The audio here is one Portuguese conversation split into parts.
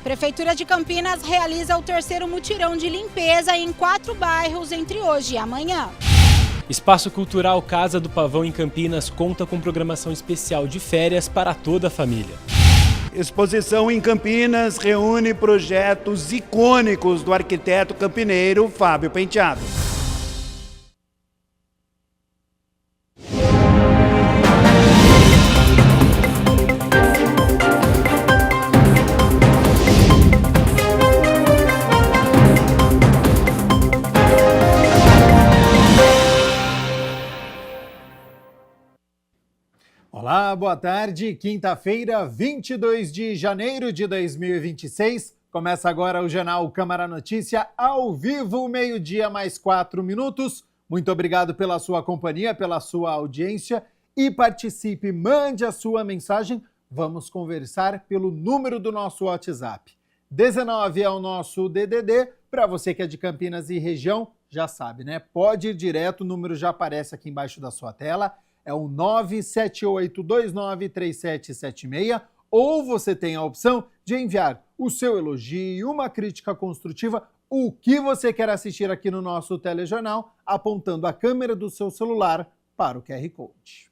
Prefeitura de Campinas realiza o terceiro mutirão de limpeza em 4 bairros entre hoje e amanhã. Espaço Cultural Casa do Pavão em Campinas conta com programação especial de férias para toda a família. Exposição em Campinas reúne projetos icônicos do arquiteto campineiro Fábio Penteado. Olá, boa tarde. Quinta-feira, 22 de janeiro de 2026. Começa agora o Jornal Câmara Notícia, ao vivo, meio-dia mais 4 minutos. Muito obrigado pela sua companhia, pela sua audiência e participe, mande a sua mensagem. Vamos conversar pelo número do nosso WhatsApp. 19 é o nosso DDD. Para você que é de Campinas e região, já sabe, né? Pode ir direto, o número já aparece aqui embaixo da sua tela. É o 978293776, ou você tem a opção de enviar o seu elogio, uma crítica construtiva, o que você quer assistir aqui no nosso telejornal, apontando a câmera do seu celular para o QR Code.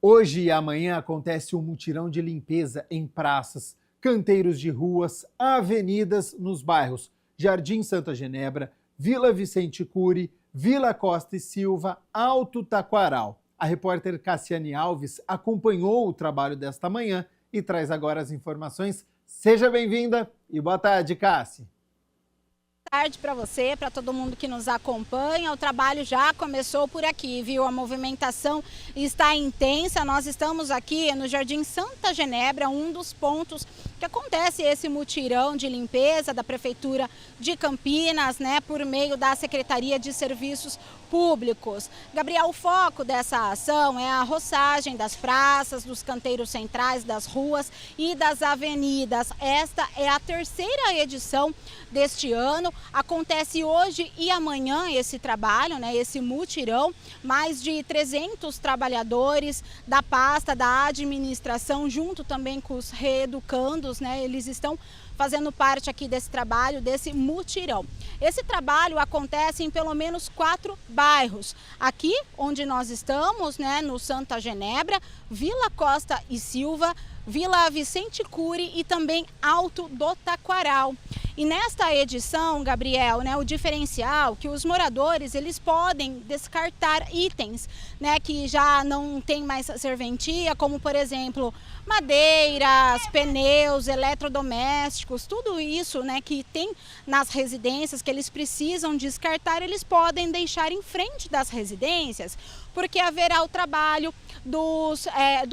Hoje e amanhã acontece um mutirão de limpeza em praças, canteiros de ruas, avenidas nos bairros Jardim Santa Genebra, Vila Vicente Cury, Vila Costa e Silva, Alto Taquaral. A repórter Cassiane Alves acompanhou o trabalho desta manhã e traz agora as informações. Seja bem-vinda e boa tarde, Cassi. Boa tarde para você, para todo mundo que nos acompanha. O trabalho já começou por aqui, viu? A movimentação está intensa. Nós estamos aqui no Jardim Santa Genebra, um dos pontos que acontece esse mutirão de limpeza da Prefeitura de Campinas, né, por meio da Secretaria de Serviços Públicos. Gabriel, o foco dessa ação é a roçagem das praças, dos canteiros centrais, das ruas e das avenidas. Esta é a terceira edição deste ano. Acontece hoje e amanhã esse trabalho, né, esse mutirão. Mais de 300 trabalhadores da pasta, da administração, junto também com os reeducandos, né, eles estão fazendo parte aqui desse trabalho, desse mutirão. Esse trabalho acontece em pelo menos 4 bairros. Aqui onde nós estamos, né, no Santa Genebra, Vila Costa e Silva, Vila Vicente Cury e também Alto do Taquaral. E nesta edição, Gabriel, né, o diferencial que os moradores eles podem descartar itens, né, que já não tem mais serventia, como por exemplo madeiras, pneus, eletrodomésticos, tudo isso, né, que tem nas residências que eles precisam descartar, eles podem deixar em frente das residências, porque haverá o trabalho do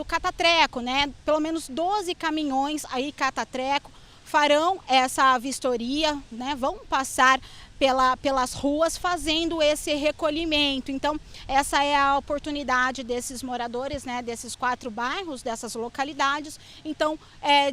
catatreco, né? Pelo menos 12 caminhões aí catatreco farão essa vistoria, né? Vão passar pelas ruas fazendo esse recolhimento. Então, essa é a oportunidade desses moradores, né, desses 4 bairros, dessas localidades, então,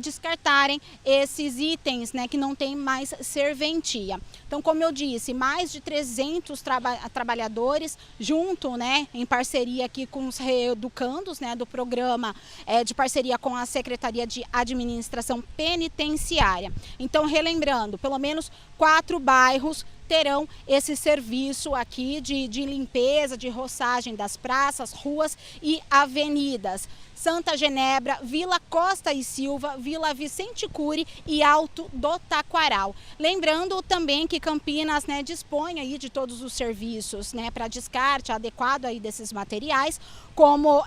descartarem esses itens, né, que não tem mais serventia. Então, como eu disse, mais de 300 trabalhadores, junto, né, em parceria aqui com os reeducandos, né, do programa de parceria com a Secretaria de Administração Penitenciária. Então, relembrando, pelo menos 4 bairros terão esse serviço aqui de limpeza, de roçagem das praças, ruas e avenidas. Santa Genebra, Vila Costa e Silva, Vila Vicente Cury e Alto do Taquaral. Lembrando também que Campinas, né, dispõe aí de todos os serviços, né, para descarte adequado aí desses materiais, como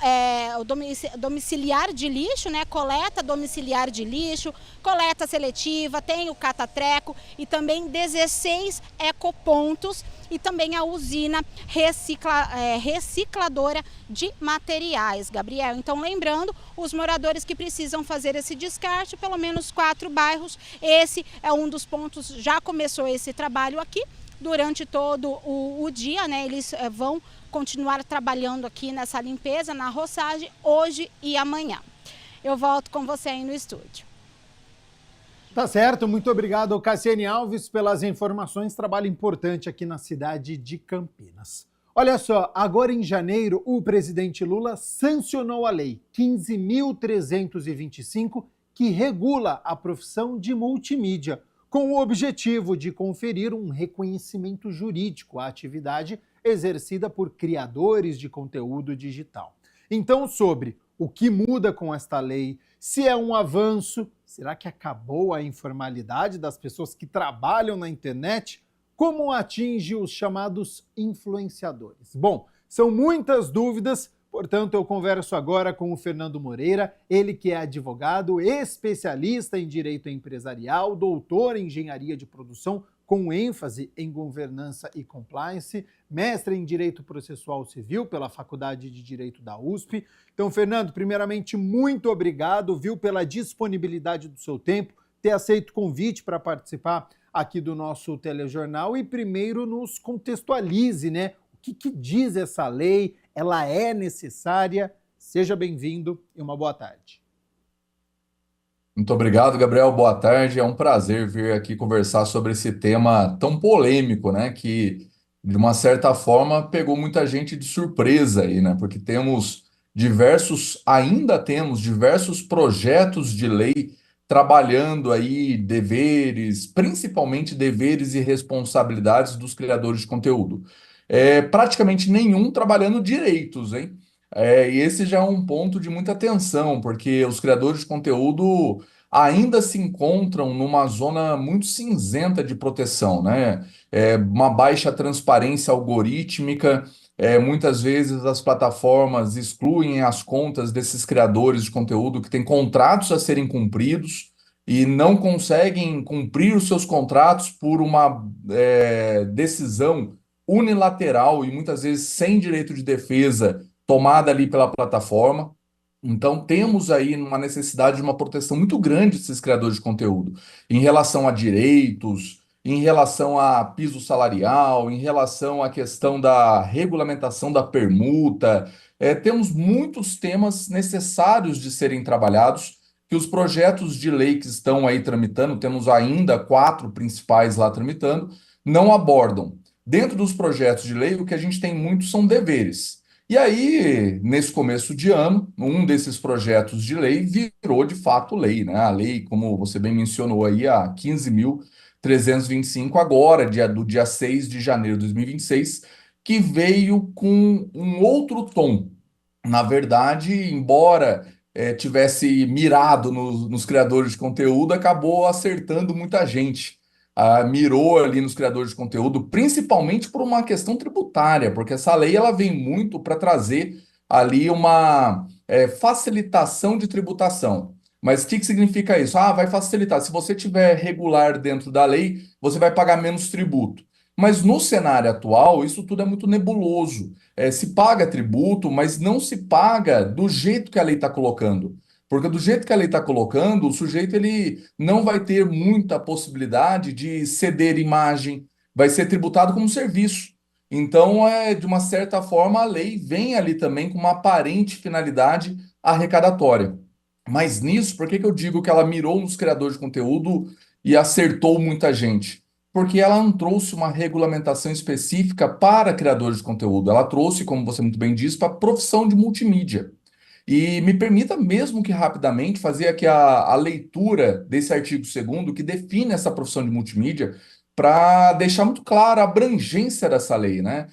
o domiciliar de lixo, né, coleta domiciliar de lixo, coleta seletiva, tem o catatreco e também 16 ecopontos e também a usina recicladora de materiais, Gabriel. Então, lembrando, os moradores que precisam fazer esse descarte, pelo menos 4 bairros, esse é um dos pontos, já começou esse trabalho aqui, durante todo o dia, né, eles vão continuar trabalhando aqui nessa limpeza, na roçagem, hoje e amanhã. Eu volto com você aí no estúdio. Tá certo, muito obrigado, Cassiane Alves, pelas informações. Trabalho importante aqui na cidade de Campinas. Olha só, agora em janeiro, o presidente Lula sancionou a lei 15.325, que regula a profissão de multimídia, com o objetivo de conferir um reconhecimento jurídico à atividade exercida por criadores de conteúdo digital. Então, sobre o que muda com esta lei, se é um avanço, será que acabou a informalidade das pessoas que trabalham na internet? Como atinge os chamados influenciadores? Bom, são muitas dúvidas, portanto eu converso agora com o Fernando Moreira, ele que é advogado, especialista em direito empresarial, doutor em engenharia de produção, com ênfase em governança e compliance, mestre em Direito Processual Civil pela Faculdade de Direito da USP. Então, Fernando, primeiramente, muito obrigado, pela disponibilidade do seu tempo, ter aceito o convite para participar aqui do nosso telejornal e primeiro nos contextualize, né? O que diz essa lei? Ela é necessária? Seja bem-vindo e uma boa tarde. Muito obrigado, Gabriel. Boa tarde. É um prazer vir aqui conversar sobre esse tema tão polêmico, né? Que, de uma certa forma, pegou muita gente de surpresa aí, né? Porque ainda temos diversos projetos de lei trabalhando aí deveres, principalmente deveres e responsabilidades dos criadores de conteúdo. Praticamente nenhum trabalhando direitos, hein? E esse já é um ponto de muita atenção, porque os criadores de conteúdo ainda se encontram numa zona muito cinzenta de proteção, né? Uma baixa transparência algorítmica, muitas vezes as plataformas excluem as contas desses criadores de conteúdo que têm contratos a serem cumpridos e não conseguem cumprir os seus contratos por uma decisão unilateral e muitas vezes sem direito de defesa tomada ali pela plataforma. Então, temos aí uma necessidade de uma proteção muito grande desses criadores de conteúdo, em relação a direitos, em relação a piso salarial, em relação à questão da regulamentação da permuta. Temos muitos temas necessários de serem trabalhados, que os projetos de lei que estão aí tramitando, temos ainda 4 principais lá tramitando, não abordam. Dentro dos projetos de lei, o que a gente tem muito são deveres. E aí, nesse começo de ano, um desses projetos de lei virou de fato lei, né? A lei, como você bem mencionou aí, a 15.325, agora, do dia 6 de janeiro de 2026, que veio com um outro tom. Na verdade, embora tivesse mirado nos criadores de conteúdo, acabou acertando muita gente. Mirou ali nos criadores de conteúdo, principalmente por uma questão tributária, porque essa lei ela vem muito para trazer ali uma facilitação de tributação. Mas o que significa isso? Vai facilitar. Se você tiver regular dentro da lei, você vai pagar menos tributo. Mas no cenário atual, isso tudo é muito nebuloso. Se paga tributo, mas não se paga do jeito que a lei está colocando. Porque do jeito que a lei está colocando, o sujeito ele não vai ter muita possibilidade de ceder imagem, vai ser tributado como serviço. Então, de uma certa forma, a lei vem ali também com uma aparente finalidade arrecadatória. Mas nisso, por que eu digo que ela mirou nos criadores de conteúdo e acertou muita gente? Porque ela não trouxe uma regulamentação específica para criadores de conteúdo. Ela trouxe, como você muito bem disse, para a profissão de multimídia. E me permita, mesmo que rapidamente, fazer aqui a leitura desse artigo 2º, que define essa profissão de multimídia, para deixar muito clara a abrangência dessa lei, né?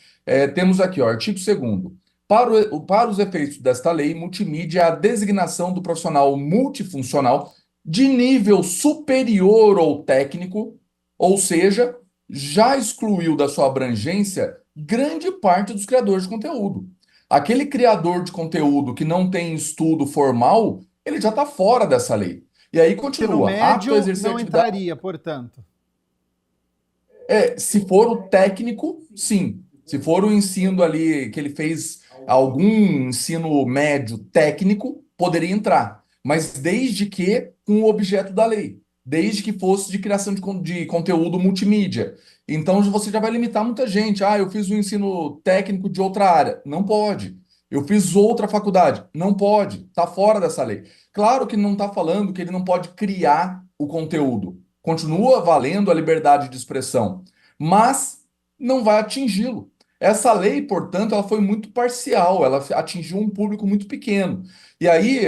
Temos aqui, artigo 2º. Para os efeitos desta lei, multimídia é a designação do profissional multifuncional de nível superior ou técnico, ou seja, já excluiu da sua abrangência grande parte dos criadores de conteúdo. Aquele criador de conteúdo que não tem estudo formal, ele já está fora dessa lei. E aí continua. No médio não entraria, portanto. Se for o técnico, sim. Se for o ensino ali, que ele fez algum ensino médio técnico, poderia entrar. Mas desde que com o objeto da lei. Desde que fosse de criação de conteúdo multimídia. Então você já vai limitar muita gente. Eu fiz um ensino técnico de outra área. Não pode. Eu fiz outra faculdade. Não pode. Está fora dessa lei. Claro que não está falando que ele não pode criar o conteúdo. Continua valendo a liberdade de expressão. Mas não vai atingi-lo. Essa lei, portanto, ela foi muito parcial, ela atingiu um público muito pequeno. E aí,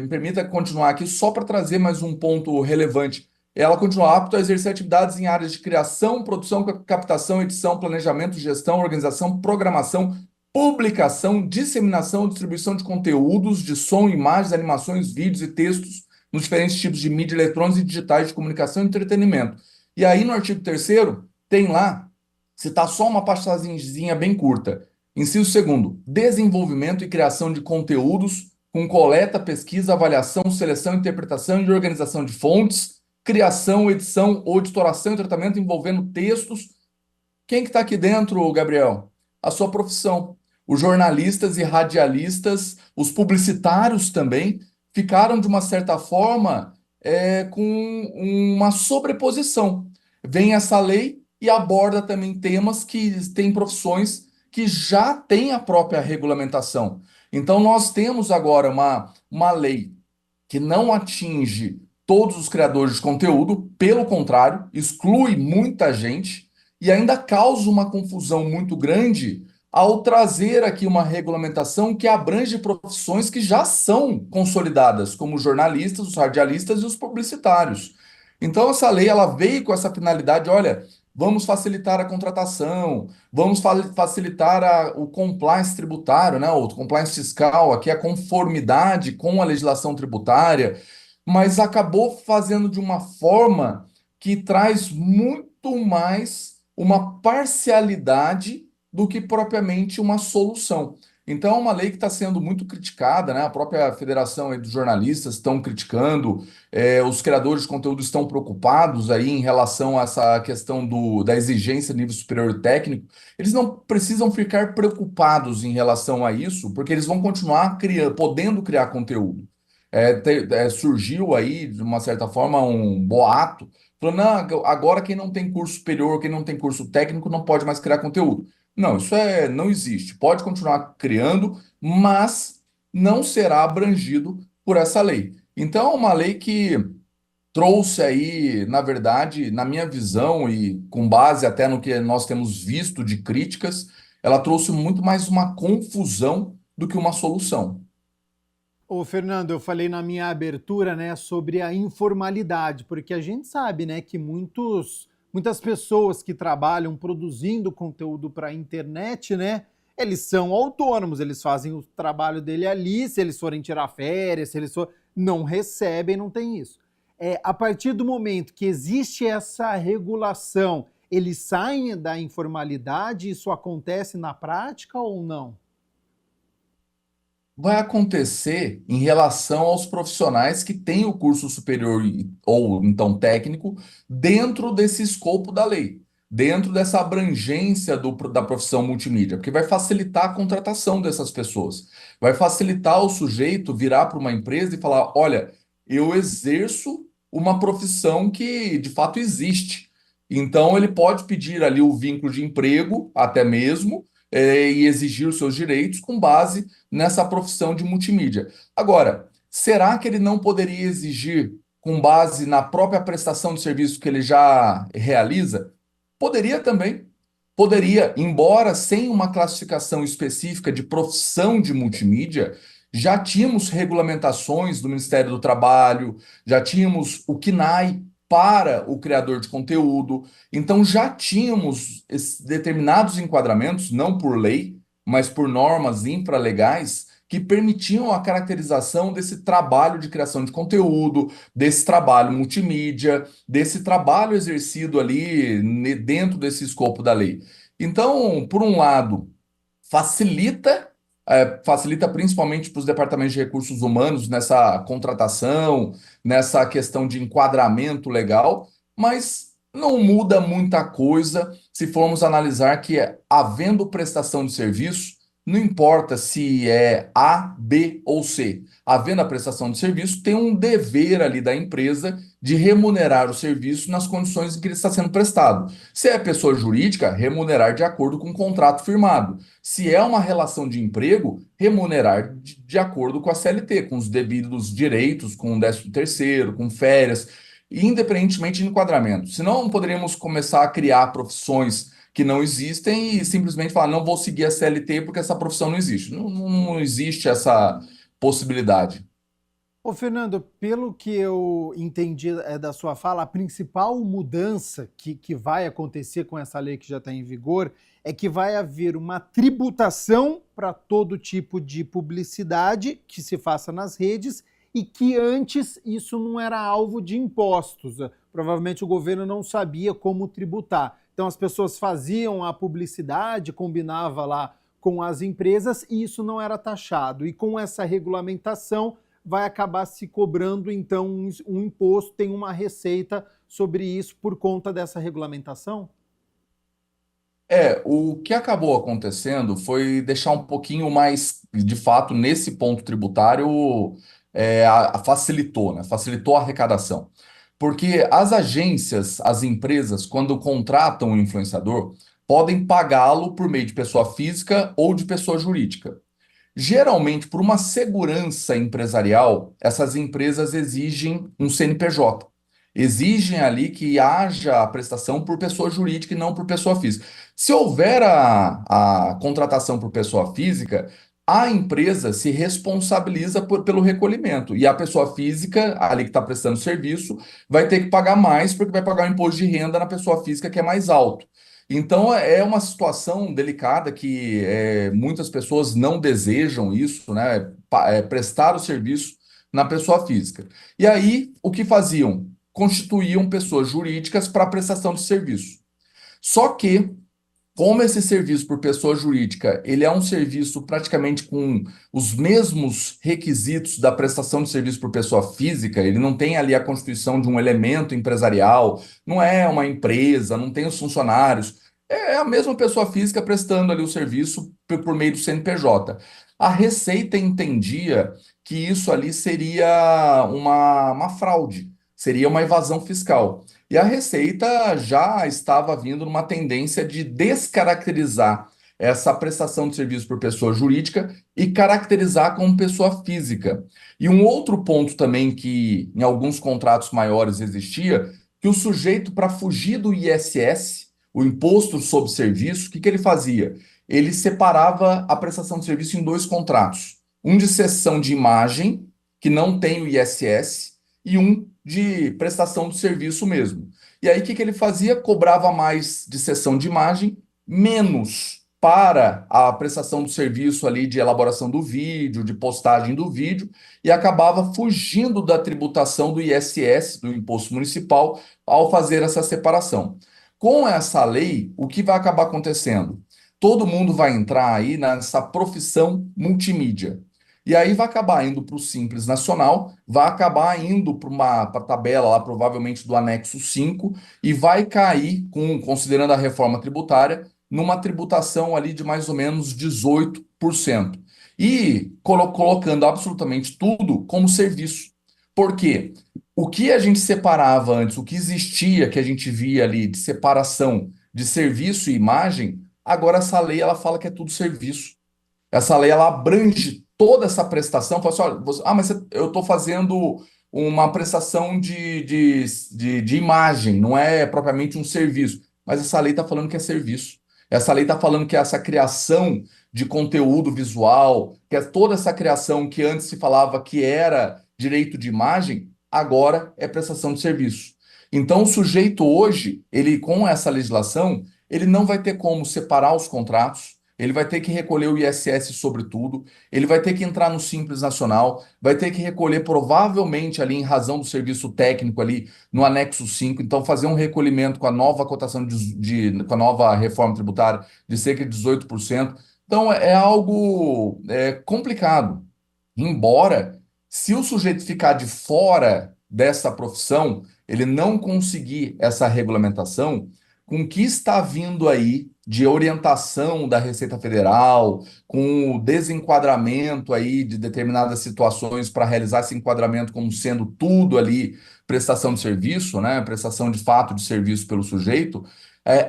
me permita continuar aqui só para trazer mais um ponto relevante. Ela continua apta a exercer atividades em áreas de criação, produção, captação, edição, planejamento, gestão, organização, programação, publicação, disseminação, distribuição de conteúdos de som, imagens, animações, vídeos e textos nos diferentes tipos de mídia eletrônicos e digitais de comunicação e entretenimento. E aí, no artigo 3º, tem lá, citar só uma passagemzinha bem curta. Inciso 2º, desenvolvimento e criação de conteúdos com coleta, pesquisa, avaliação, seleção, interpretação e organização de fontes, criação, edição ou editoração e tratamento envolvendo textos. Quem que está aqui dentro, Gabriel? A sua profissão. Os jornalistas e radialistas, os publicitários também, ficaram, de uma certa forma, com uma sobreposição. Vem essa lei e aborda também temas que têm profissões que já têm a própria regulamentação. Então, nós temos agora uma lei que não atinge todos os criadores de conteúdo, pelo contrário, exclui muita gente e ainda causa uma confusão muito grande ao trazer aqui uma regulamentação que abrange profissões que já são consolidadas, como os jornalistas, os radialistas e os publicitários. Então, essa lei ela veio com essa finalidade, olha, vamos facilitar a contratação, vamos facilitar o compliance tributário, né, o compliance fiscal, aqui a conformidade com a legislação tributária, mas acabou fazendo de uma forma que traz muito mais uma parcialidade do que propriamente uma solução. Então, é uma lei que está sendo muito criticada, né? A própria Federação aí dos Jornalistas estão criticando, os criadores de conteúdo estão preocupados aí em relação a essa questão da exigência de nível superior técnico. Eles não precisam ficar preocupados em relação a isso, porque eles vão continuar podendo criar conteúdo. Surgiu aí, de uma certa forma, um boato, falando, não, agora quem não tem curso superior, quem não tem curso técnico, não pode mais criar conteúdo. Não, isso não existe. Pode continuar criando, mas não será abrangido por essa lei. Então, é uma lei que trouxe aí, na verdade, na minha visão, e com base até no que nós temos visto de críticas, ela trouxe muito mais uma confusão do que uma solução. Ô, Fernando, eu falei na minha abertura, né, sobre a informalidade, porque a gente sabe, né, que muitas pessoas que trabalham produzindo conteúdo para a internet, né, eles são autônomos, eles fazem o trabalho dele ali, se eles forem tirar férias, não recebem, não tem isso. A partir do momento que existe essa regulação, eles saem da informalidade, isso acontece na prática ou não? Vai acontecer em relação aos profissionais que têm o curso superior ou então técnico dentro desse escopo da lei, dentro dessa abrangência da profissão multimídia, porque vai facilitar a contratação dessas pessoas, vai facilitar o sujeito virar para uma empresa e falar, olha, eu exerço uma profissão que de fato existe. Então ele pode pedir ali o vínculo de emprego, até mesmo, e exigir os seus direitos com base nessa profissão de multimídia. Agora, será que ele não poderia exigir com base na própria prestação de serviço que ele já realiza? Poderia também. Poderia, embora sem uma classificação específica de profissão de multimídia, já tínhamos regulamentações do Ministério do Trabalho, já tínhamos o CNAE, para o criador de conteúdo. Então já tínhamos determinados enquadramentos, não por lei, mas por normas infralegais, que permitiam a caracterização desse trabalho de criação de conteúdo, desse trabalho multimídia, desse trabalho exercido ali dentro desse escopo da lei. Então, por um lado, facilita principalmente para os departamentos de recursos humanos nessa contratação, nessa questão de enquadramento legal, mas não muda muita coisa se formos analisar que, havendo prestação de serviço, não importa se é A, B ou C. Havendo a prestação de serviço, tem um dever ali da empresa de remunerar o serviço nas condições em que ele está sendo prestado. Se é pessoa jurídica, remunerar de acordo com o contrato firmado. Se é uma relação de emprego, remunerar de acordo com a CLT, com os devidos direitos, com o 13º, com férias, independentemente de enquadramento. Senão, poderíamos começar a criar profissões que não existem e simplesmente falar, não vou seguir a CLT porque essa profissão não existe. Não existe essa possibilidade. Ô, Fernando, pelo que eu entendi da sua fala, a principal mudança que vai acontecer com essa lei que já está em vigor é que vai haver uma tributação para todo tipo de publicidade que se faça nas redes e que antes isso não era alvo de impostos. Provavelmente o governo não sabia como tributar. Então as pessoas faziam a publicidade, combinava lá com as empresas e isso não era taxado. E com essa regulamentação vai acabar se cobrando, então, um imposto, tem uma receita sobre isso por conta dessa regulamentação? O que acabou acontecendo foi deixar um pouquinho mais, de fato, nesse ponto tributário, facilitou, né? Facilitou a arrecadação. Porque as agências, as empresas, quando contratam um influenciador, podem pagá-lo por meio de pessoa física ou de pessoa jurídica. Geralmente, por uma segurança empresarial, essas empresas exigem um CNPJ. Exigem ali que haja a prestação por pessoa jurídica e não por pessoa física. Se houver a contratação por pessoa física, a empresa se responsabiliza pelo recolhimento. E a pessoa física, ali que está prestando serviço, vai ter que pagar mais, porque vai pagar o imposto de renda na pessoa física, que é mais alto. Então, é uma situação delicada que muitas pessoas não desejam isso, né? Prestar o serviço na pessoa física. E aí, o que faziam? Constituíam pessoas jurídicas para prestação de serviço. Só que, como esse serviço por pessoa jurídica, ele é um serviço praticamente com os mesmos requisitos da prestação de serviço por pessoa física, ele não tem ali a constituição de um elemento empresarial, não é uma empresa, não tem os funcionários, é a mesma pessoa física prestando ali o serviço por meio do CNPJ. A Receita entendia que isso ali seria uma fraude, seria uma evasão fiscal. E a Receita já estava vindo numa tendência de descaracterizar essa prestação de serviço por pessoa jurídica e caracterizar como pessoa física. E um outro ponto também que em alguns contratos maiores existia, que o sujeito, para fugir do ISS, o Imposto sobre Serviço, o que ele fazia? Ele separava a prestação de serviço em dois contratos. Um de cessão de imagem, que não tem o ISS, e um de prestação de serviço mesmo. E aí, o que ele fazia? Cobrava mais de cessão de imagem, menos para a prestação do serviço ali de elaboração do vídeo, de postagem do vídeo, e acabava fugindo da tributação do ISS, do Imposto Municipal, ao fazer essa separação. Com essa lei, o que vai acabar acontecendo? Todo mundo vai entrar aí nessa profissão multimídia. E aí vai acabar indo para o Simples Nacional, vai acabar indo para a tabela lá, provavelmente do anexo 5, e vai cair, considerando a reforma tributária, numa tributação ali de mais ou menos 18%. E colocando absolutamente tudo como serviço. Por quê? O que a gente separava antes, o que existia, que a gente via ali de separação de serviço e imagem, agora essa lei ela fala que é tudo serviço. Essa lei ela abrange toda essa prestação. Fala assim, olha, mas eu estou fazendo uma prestação de imagem, não é propriamente um serviço. Mas essa lei está falando que é serviço. Essa lei está falando que essa criação de conteúdo visual, que é toda essa criação que antes se falava que era direito de imagem, agora é prestação de serviço. Então, o sujeito hoje, ele com essa legislação, ele não vai ter como separar os contratos, ele vai ter que recolher o ISS sobre tudo, ele vai ter que entrar no Simples Nacional, vai ter que recolher provavelmente ali em razão do serviço técnico ali no anexo 5, então fazer um recolhimento com a nova cotação com a nova reforma tributária de cerca de 18%. Então é algo complicado. Embora, se o sujeito ficar de fora dessa profissão, ele não conseguir essa regulamentação, com o que está vindo aí de orientação da Receita Federal, com o desenquadramento aí de determinadas situações para realizar esse enquadramento como sendo tudo ali prestação de serviço, né? Prestação de fato de serviço pelo sujeito,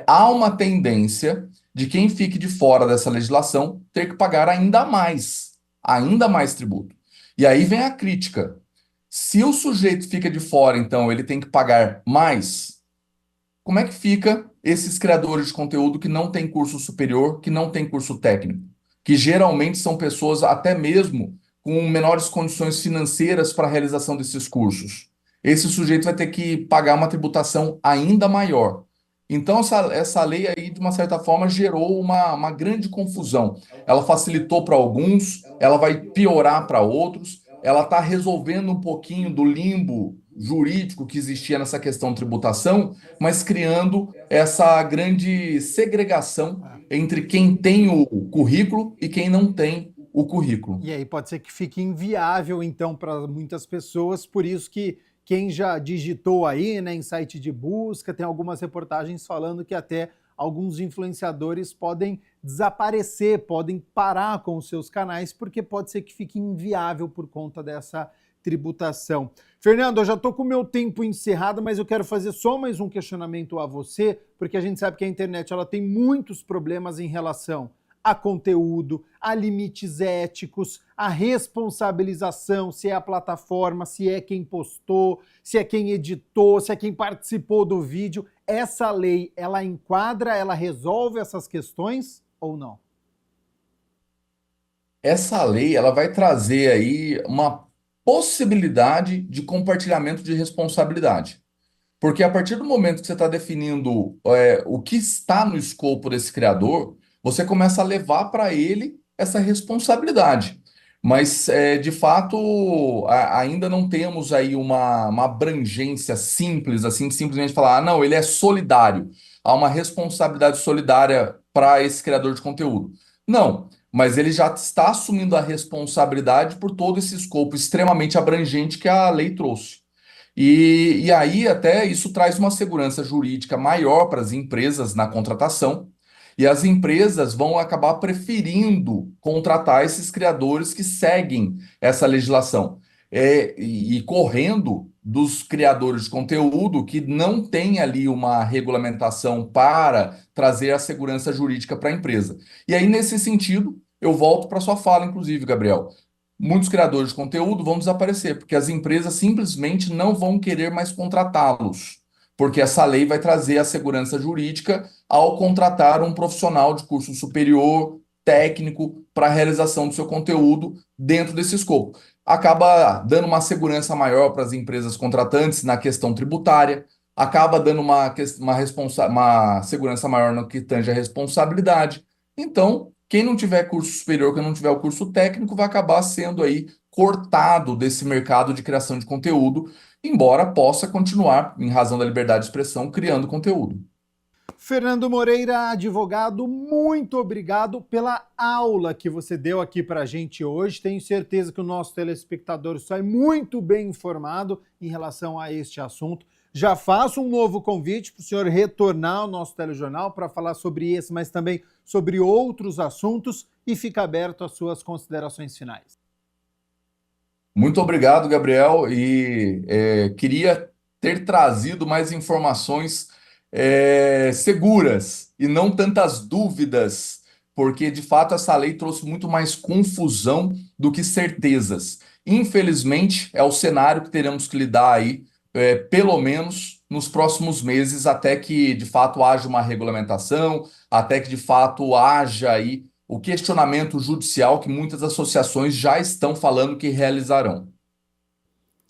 há uma tendência de quem fique de fora dessa legislação ter que pagar ainda mais tributo. E aí vem a crítica. Se o sujeito fica de fora, então, ele tem que pagar mais. como é que fica esses criadores de conteúdo que não têm curso superior, que não têm curso técnico? Que geralmente são pessoas até mesmo com menores condições financeiras para a realização desses cursos. Esse sujeito vai ter que pagar uma tributação ainda maior. Então, essa lei aí, de uma certa forma, gerou uma grande confusão. Ela facilitou para alguns, ela vai piorar para outros, ela está resolvendo um pouquinho do limbo jurídico que existia nessa questão de tributação, mas criando essa grande segregação entre quem tem o currículo e quem não tem o currículo. E aí pode ser que fique inviável, então, para muitas pessoas, por isso que quem já digitou aí, né, em site de busca, tem algumas reportagens falando que até alguns influenciadores podem desaparecer, podem parar com os seus canais, porque pode ser que fique inviável por conta dessa tributação. Fernando, eu já estou com o meu tempo encerrado, mas eu quero fazer só mais um questionamento a você, porque a gente sabe que a internet ela tem muitos problemas em relação a conteúdo, a limites éticos, a responsabilização, se é a plataforma, se é quem postou, se é quem editou, se é quem participou do vídeo. Essa lei, ela enquadra, ela resolve essas questões ou não? Essa lei, ela vai trazer aí uma possibilidade de compartilhamento de responsabilidade. Porque a partir do momento que você está definindo o que está no escopo desse criador, você começa a levar para ele essa responsabilidade. Mas, de fato, ainda não temos aí uma abrangência simples, assim, de simplesmente falar, não, ele é solidário. Há uma responsabilidade solidária para esse criador de conteúdo. Não, mas ele já está assumindo a responsabilidade por todo esse escopo extremamente abrangente que a lei trouxe. E aí até isso traz uma segurança jurídica maior para as empresas na contratação, e as empresas vão acabar preferindo contratar esses criadores que seguem essa legislação, e correndo dos criadores de conteúdo que não têm ali uma regulamentação para trazer a segurança jurídica para a empresa. E aí, nesse sentido, eu volto para sua fala, inclusive, Gabriel. Muitos criadores de conteúdo vão desaparecer, porque as empresas simplesmente não vão querer mais contratá-los, porque essa lei vai trazer a segurança jurídica ao contratar um profissional de curso superior, técnico, para a realização do seu conteúdo dentro desse escopo. Acaba dando uma segurança maior para as empresas contratantes na questão tributária, acaba dando uma segurança maior no que tange a responsabilidade. Então, quem não tiver curso superior, quem não tiver o curso técnico, vai acabar sendo aí cortado desse mercado de criação de conteúdo, embora possa continuar, em razão da liberdade de expressão, criando conteúdo. Fernando Moreira, advogado, muito obrigado pela aula que você deu aqui para a gente hoje. Tenho certeza que o nosso telespectador sai muito bem informado em relação a este assunto. Já faço um novo convite para o senhor retornar ao nosso telejornal para falar sobre esse, mas também sobre outros assuntos, e fica aberto às suas considerações finais. Muito obrigado, Gabriel, e queria ter trazido mais informações seguras e não tantas dúvidas, porque de fato essa lei trouxe muito mais confusão do que certezas. Infelizmente, é o cenário que teremos que lidar aí, pelo menos nos próximos meses, até que de fato haja uma regulamentação, até que de fato haja aí o questionamento judicial que muitas associações já estão falando que realizarão.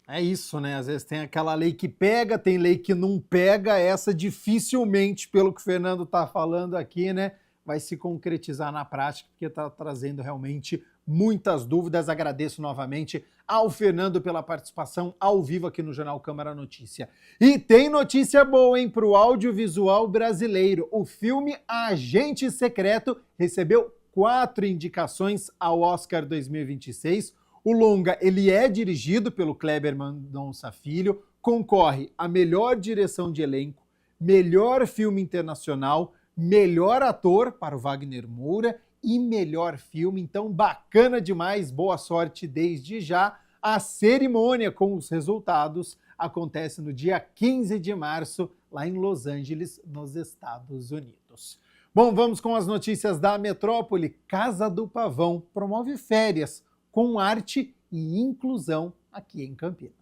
É isso, né? Às vezes tem aquela lei que pega, tem lei que não pega, essa dificilmente, pelo que o Fernando está falando aqui, né, vai se concretizar na prática, porque está trazendo realmente muitas dúvidas. Agradeço novamente ao Fernando pela participação ao vivo aqui no Jornal Câmara Notícia. E tem notícia boa, hein, para o audiovisual brasileiro. O filme Agente Secreto recebeu 4 indicações ao Oscar 2026. O longa, ele é dirigido pelo Kleber Mendonça Filho, concorre a melhor direção de elenco, melhor filme internacional, melhor ator para o Wagner Moura e melhor filme. Então, bacana demais, boa sorte desde já. A cerimônia com os resultados acontece no dia 15 de março, lá em Los Angeles, nos Estados Unidos. Bom, vamos com as notícias da metrópole. Casa do Pavão promove férias com arte e inclusão aqui em Campinas.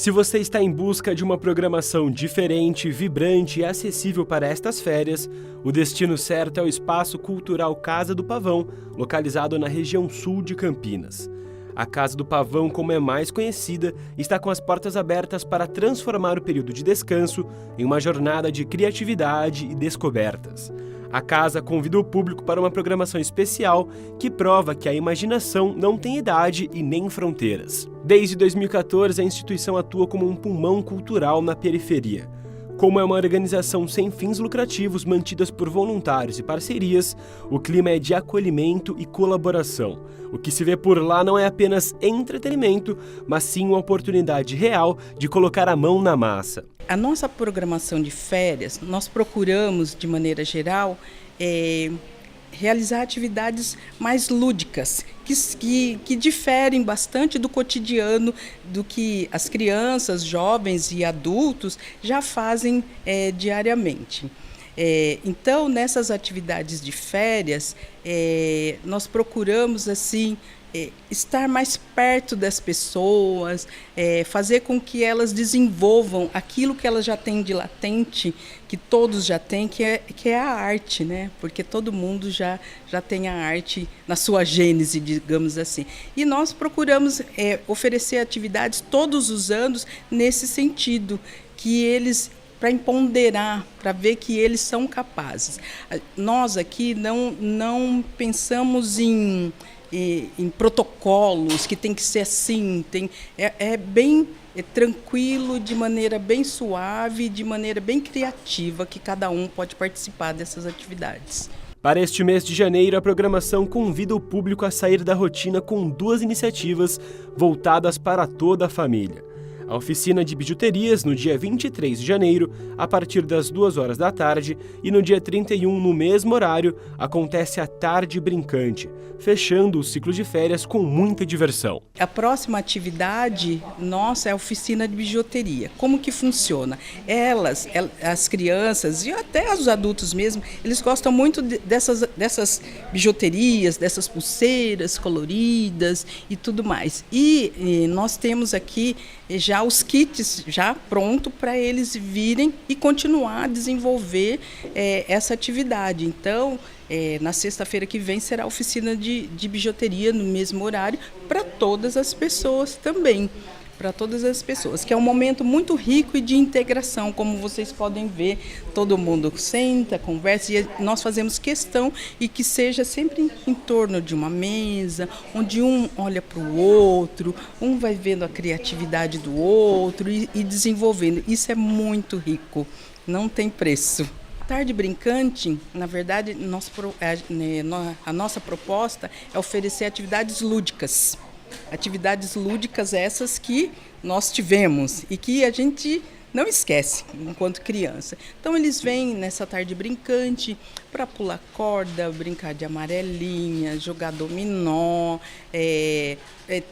Se você está em busca de uma programação diferente, vibrante e acessível para estas férias, o destino certo é o Espaço Cultural Casa do Pavão, localizado na região sul de Campinas. A Casa do Pavão, como é mais conhecida, está com as portas abertas para transformar o período de descanso em uma jornada de criatividade e descobertas. A casa convida o público para uma programação especial que prova que a imaginação não tem idade e nem fronteiras. Desde 2014, a instituição atua como um pulmão cultural na periferia. Como é uma organização sem fins lucrativos mantidas por voluntários e parcerias, o clima é de acolhimento e colaboração. O que se vê por lá não é apenas entretenimento, mas sim uma oportunidade real de colocar a mão na massa. A nossa programação de férias, nós procuramos, de maneira geral, realizar atividades mais lúdicas, que diferem bastante do cotidiano do que as crianças, jovens e adultos já fazem diariamente. Então, nessas atividades de férias, nós procuramos assim estar mais perto das pessoas, fazer com que elas desenvolvam aquilo que elas já têm de latente, que todos já têm, que é a arte, né? Porque todo mundo já tem a arte na sua gênese, digamos assim. E nós procuramos oferecer atividades todos os anos nesse sentido, que eles para empoderar, para ver que eles são capazes. Nós aqui não pensamos em protocolos, que tem que ser assim, é bem tranquilo, de maneira bem suave, de maneira bem criativa, que cada um pode participar dessas atividades. Para este mês de janeiro, a programação convida o público a sair da rotina com 2 iniciativas voltadas para toda a família. A oficina de bijuterias no dia 23 de janeiro, a partir das 2 horas da tarde, e no dia 31, no mesmo horário, acontece a Tarde Brincante, fechando o ciclo de férias com muita diversão. A próxima atividade nossa é a oficina de bijuteria. Como que funciona? As crianças e até os adultos mesmo, eles gostam muito dessas bijuterias, dessas pulseiras coloridas e tudo mais. E nós temos aqui já os kits já pronto para eles virem e continuar a desenvolver essa atividade. Então, na sexta-feira que vem será a oficina de bijuteria no mesmo horário para todas as pessoas também. Para todas as pessoas, que é um momento muito rico e de integração, como vocês podem ver, todo mundo senta, conversa, e nós fazemos questão e que seja sempre em torno de uma mesa, onde um olha para o outro, um vai vendo a criatividade do outro e desenvolvendo. Isso é muito rico, não tem preço. Tarde Brincante, na verdade, a nossa proposta é oferecer atividades lúdicas. Atividades lúdicas essas que nós tivemos e que a gente não esquece enquanto criança. Então eles vêm nessa Tarde Brincante para pular corda, brincar de amarelinha, jogar dominó,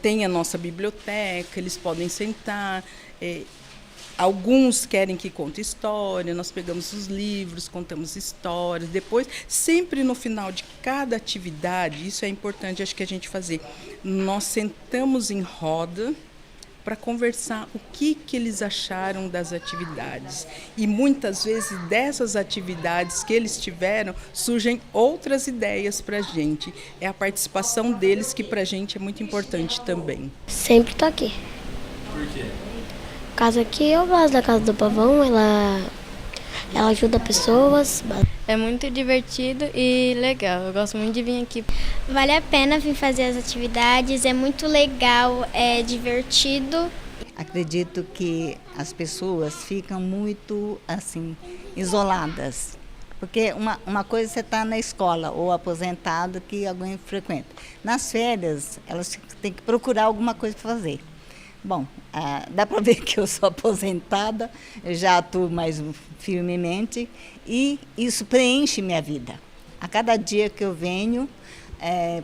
tem a nossa biblioteca, eles podem sentar. Alguns querem que conte história, nós pegamos os livros, contamos histórias. Depois, sempre no final de cada atividade, isso é importante, acho que a gente fazer, nós sentamos em roda para conversar o que eles acharam das atividades. E muitas vezes dessas atividades que eles tiveram, surgem outras ideias para a gente. É a participação deles que para a gente é muito importante também. Sempre estou aqui. Por quê? Casa aqui, eu gosto da Casa do Pavão, ela ajuda pessoas. É muito divertido e legal, eu gosto muito de vir aqui. Vale a pena vir fazer as atividades, é muito legal, é divertido. Acredito que as pessoas ficam muito assim, isoladas. Porque uma coisa é você está na escola ou aposentado que alguém frequenta. Nas férias, elas têm que procurar alguma coisa para fazer. Bom, dá para ver que eu sou aposentada, eu já atuo mais firmemente e isso preenche minha vida. A cada dia que eu venho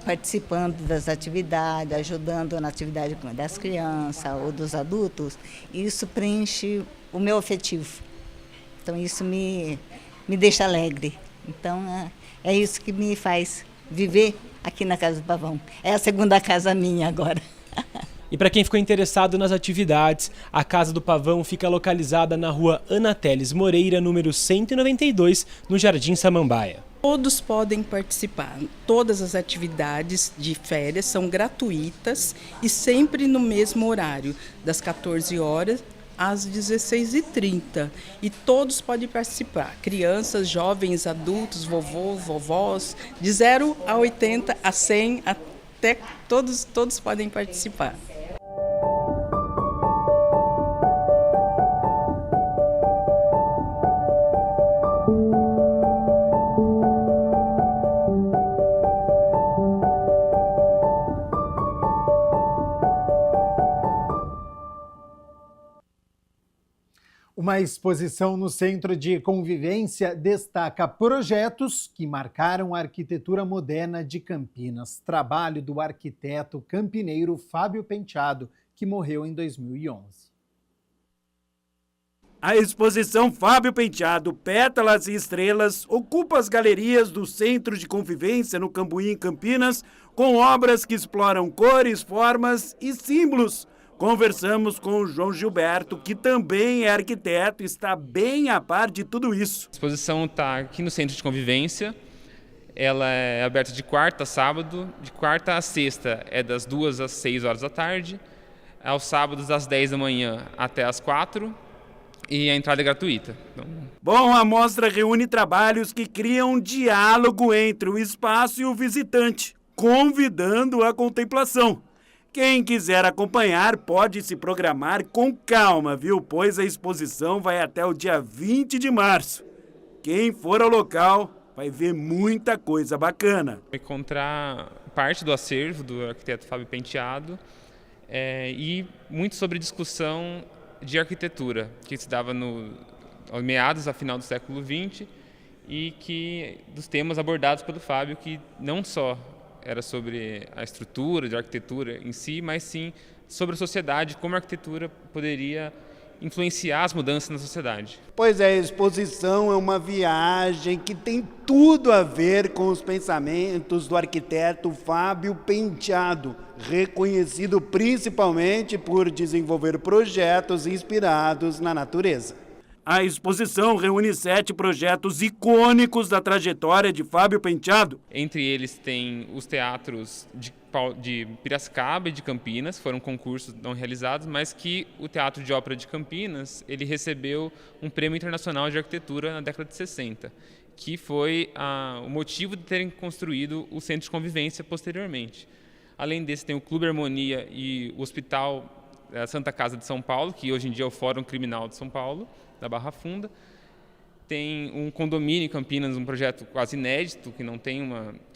participando das atividades, ajudando na atividade das crianças ou dos adultos, isso preenche o meu afetivo. Então isso me deixa alegre. Então é isso que me faz viver aqui na Casa do Pavão. É a segunda casa minha agora. E para quem ficou interessado nas atividades, a Casa do Pavão fica localizada na rua Ana Teles Moreira, número 192, no Jardim Samambaia. Todos podem participar. Todas as atividades de férias são gratuitas e sempre no mesmo horário, das 14 horas às 16h30. E todos podem participar. Crianças, jovens, adultos, vovôs, vovós, de 0 a 80, a 100, até todos podem participar. Uma exposição no Centro de Convivência destaca projetos que marcaram a arquitetura moderna de Campinas. Trabalho do arquiteto campineiro Fábio Penteado, que morreu em 2011. A exposição Fábio Penteado, Pétalas e Estrelas ocupa as galerias do Centro de Convivência no Cambuí, em Campinas, com obras que exploram cores, formas e símbolos. Conversamos com o João Gilberto, que também é arquiteto e está bem a par de tudo isso. A exposição está aqui no Centro de Convivência. Ela é aberta de quarta a sábado. De quarta a sexta é das 2 às 6 horas da tarde. Aos sábados, das 10 da manhã até às 4. E a entrada é gratuita. Bom, a mostra reúne trabalhos que criam um diálogo entre o espaço e o visitante, convidando a contemplação. Quem quiser acompanhar pode se programar com calma, viu? Pois a exposição vai até o dia 20 de março. Quem for ao local vai ver muita coisa bacana. Encontrar parte do acervo do arquiteto Fábio Penteado e muito sobre discussão de arquitetura, que se dava aos meados, a final do século XX, e que dos temas abordados pelo Fábio, que não só era sobre a estrutura de arquitetura em si, mas sim sobre a sociedade, como a arquitetura poderia influenciar as mudanças na sociedade. Pois é, a exposição é uma viagem que tem tudo a ver com os pensamentos do arquiteto Fábio Penteado, reconhecido principalmente por desenvolver projetos inspirados na natureza. A exposição reúne 7 projetos icônicos da trajetória de Fábio Penteado. Entre eles tem os teatros de Piracicaba e de Campinas, foram concursos não realizados, mas que o Teatro de Ópera de Campinas ele recebeu um prêmio internacional de arquitetura na década de 60, que foi o motivo de terem construído o Centro de Convivência posteriormente. Além desse, tem o Clube Harmonia e o Hospital Santa Casa de São Paulo, que hoje em dia é o Fórum Criminal de São Paulo, da Barra Funda. Tem um condomínio em Campinas, um projeto quase inédito, que não tem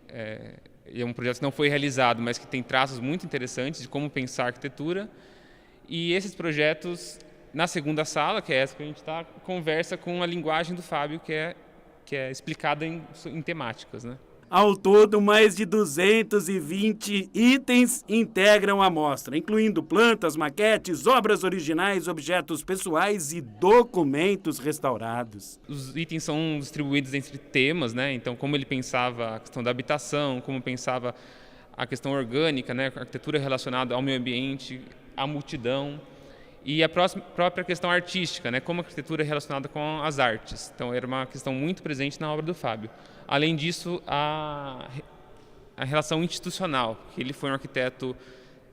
é um projeto que não foi realizado, mas que tem traços muito interessantes de como pensar a arquitetura. E esses projetos, na segunda sala, que é essa que a gente está, conversa com a linguagem do Fábio, que é explicada em temáticas, né? Ao todo, mais de 220 itens integram a mostra, incluindo plantas, maquetes, obras originais, objetos pessoais e documentos restaurados. Os itens são distribuídos entre temas, né? Então, como ele pensava a questão da habitação, como pensava a questão orgânica, né? A arquitetura relacionada ao meio ambiente, à multidão. E a própria questão artística, né? Como a arquitetura é relacionada com as artes. Então, era uma questão muito presente na obra do Fábio. Além disso, a relação institucional, que ele foi um arquiteto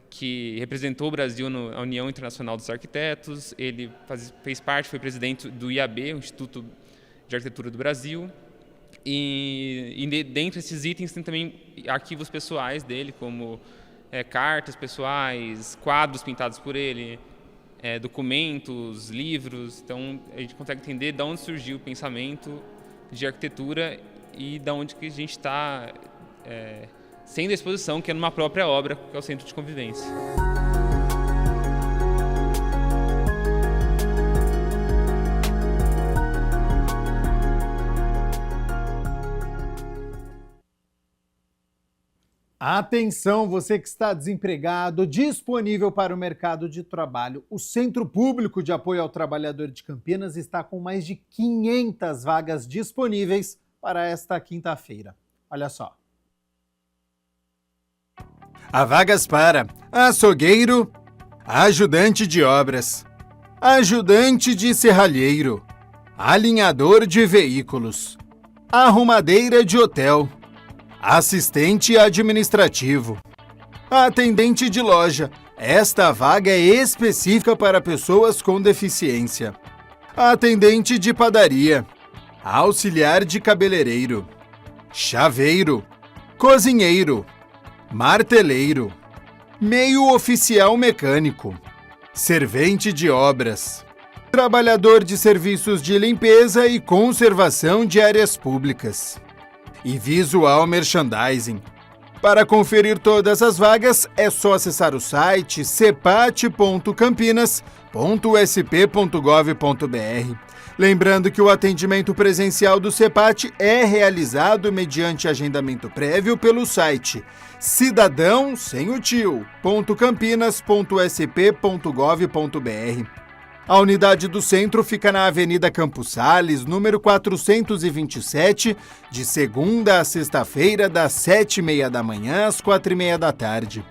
que representou o Brasil na União Internacional dos Arquitetos, ele fez parte, foi presidente do IAB, o Instituto de Arquitetura do Brasil, e dentre esses itens tem também arquivos pessoais dele, como cartas pessoais, quadros pintados por ele, documentos, livros. Então a gente consegue entender de onde surgiu o pensamento de arquitetura e de onde que a gente está sendo a exposição, que é numa própria obra, que é o Centro de Convivência. Atenção, você que está desempregado, disponível para o mercado de trabalho. O Centro Público de Apoio ao Trabalhador de Campinas está com mais de 500 vagas disponíveis para esta quinta-feira. Olha só. Há vagas para açougueiro, ajudante de obras, ajudante de serralheiro, alinhador de veículos, arrumadeira de hotel, assistente administrativo, atendente de loja. Esta vaga é específica para pessoas com deficiência. Atendente de padaria, auxiliar de cabeleireiro, chaveiro, cozinheiro, marteleiro, meio oficial mecânico, servente de obras, trabalhador de serviços de limpeza e conservação de áreas públicas e visual merchandising. Para conferir todas as vagas, é só acessar o site cepat.campinas.sp.gov.br. Lembrando que o atendimento presencial do CEPAT é realizado mediante agendamento prévio pelo site cidadão.campinas.sp.gov.br. A unidade do centro fica na Avenida Campos Sales, número 427, de segunda a sexta-feira, das 7h30 da manhã às 4h30 da tarde.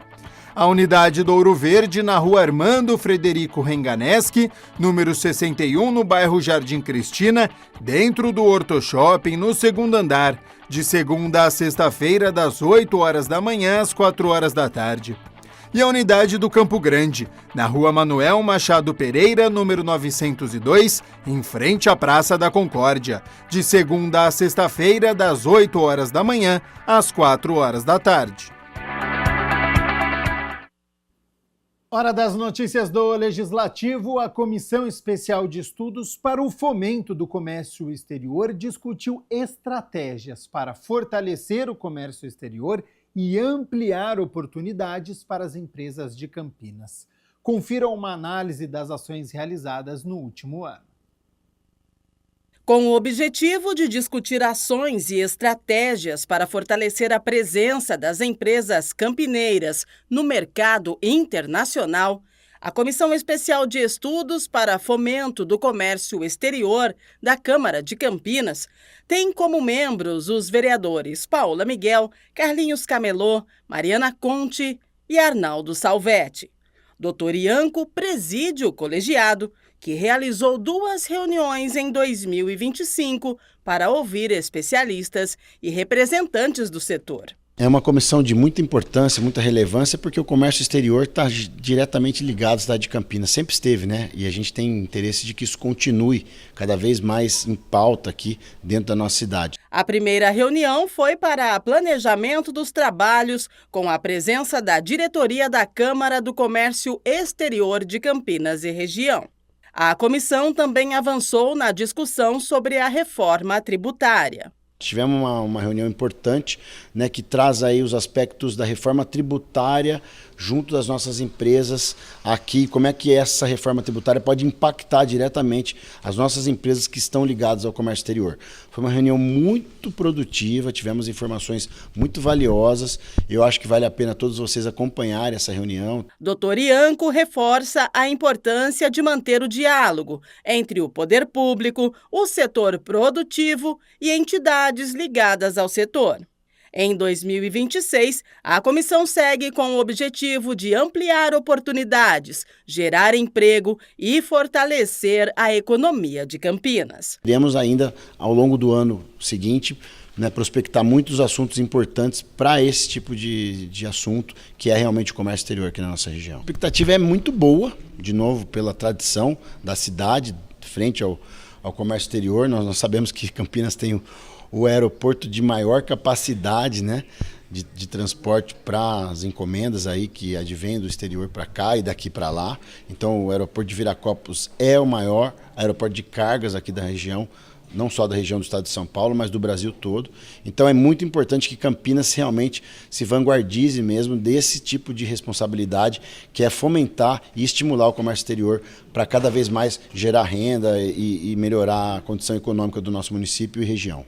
A unidade do Ouro Verde, na rua Armando Frederico Renganeschi, número 61, no bairro Jardim Cristina, dentro do Horto Shopping, no segundo andar, de segunda a sexta-feira, das 8h da manhã às 4h da tarde. E a unidade do Campo Grande, na rua Manuel Machado Pereira, número 902, em frente à Praça da Concórdia, de segunda a sexta-feira, das 8h da manhã às 4h da tarde. Hora das notícias do Legislativo. A Comissão Especial de Estudos para o Fomento do Comércio Exterior discutiu estratégias para fortalecer o comércio exterior e ampliar oportunidades para as empresas de Campinas. Confira uma análise das ações realizadas no último ano. Com o objetivo de discutir ações e estratégias para fortalecer a presença das empresas campineiras no mercado internacional, a Comissão Especial de Estudos para Fomento do Comércio Exterior da Câmara de Campinas tem como membros os vereadores Paula Miguel, Carlinhos Camelô, Mariana Conte e Arnaldo Salvetti. Dr. Ianco preside o colegiado, que realizou 2 reuniões em 2025 para ouvir especialistas e representantes do setor. É uma comissão de muita importância, muita relevância, porque o comércio exterior está diretamente ligado à cidade de Campinas. Sempre esteve, né? E a gente tem interesse de que isso continue cada vez mais em pauta aqui dentro da nossa cidade. A primeira reunião foi para planejamento dos trabalhos, com a presença da diretoria da Câmara do Comércio Exterior de Campinas e região. A comissão também avançou na discussão sobre a reforma tributária. Tivemos uma reunião importante, né, que traz aí os aspectos da reforma tributária junto das nossas empresas aqui, como é que essa reforma tributária pode impactar diretamente as nossas empresas que estão ligadas ao comércio exterior. Foi uma reunião muito produtiva, tivemos informações muito valiosas, eu acho que vale a pena todos vocês acompanharem essa reunião. Dr. Ianco reforça a importância de manter o diálogo entre o poder público, o setor produtivo e entidades ligadas ao setor. Em 2026, a comissão segue com o objetivo de ampliar oportunidades, gerar emprego e fortalecer a economia de Campinas. Iremos ainda, ao longo do ano seguinte, prospectar muitos assuntos importantes para esse tipo de assunto, que é realmente o comércio exterior aqui na nossa região. A expectativa é muito boa, de novo, pela tradição da cidade, frente ao comércio exterior. Nós sabemos que Campinas tem o aeroporto de maior capacidade, né, de transporte para as encomendas aí que advêm do exterior para cá e daqui para lá. Então o aeroporto de Viracopos é o maior aeroporto de cargas aqui da região, não só da região do estado de São Paulo, mas do Brasil todo. Então é muito importante que Campinas realmente se vanguardize mesmo desse tipo de responsabilidade, que é fomentar e estimular o comércio exterior para cada vez mais gerar renda e melhorar a condição econômica do nosso município e região.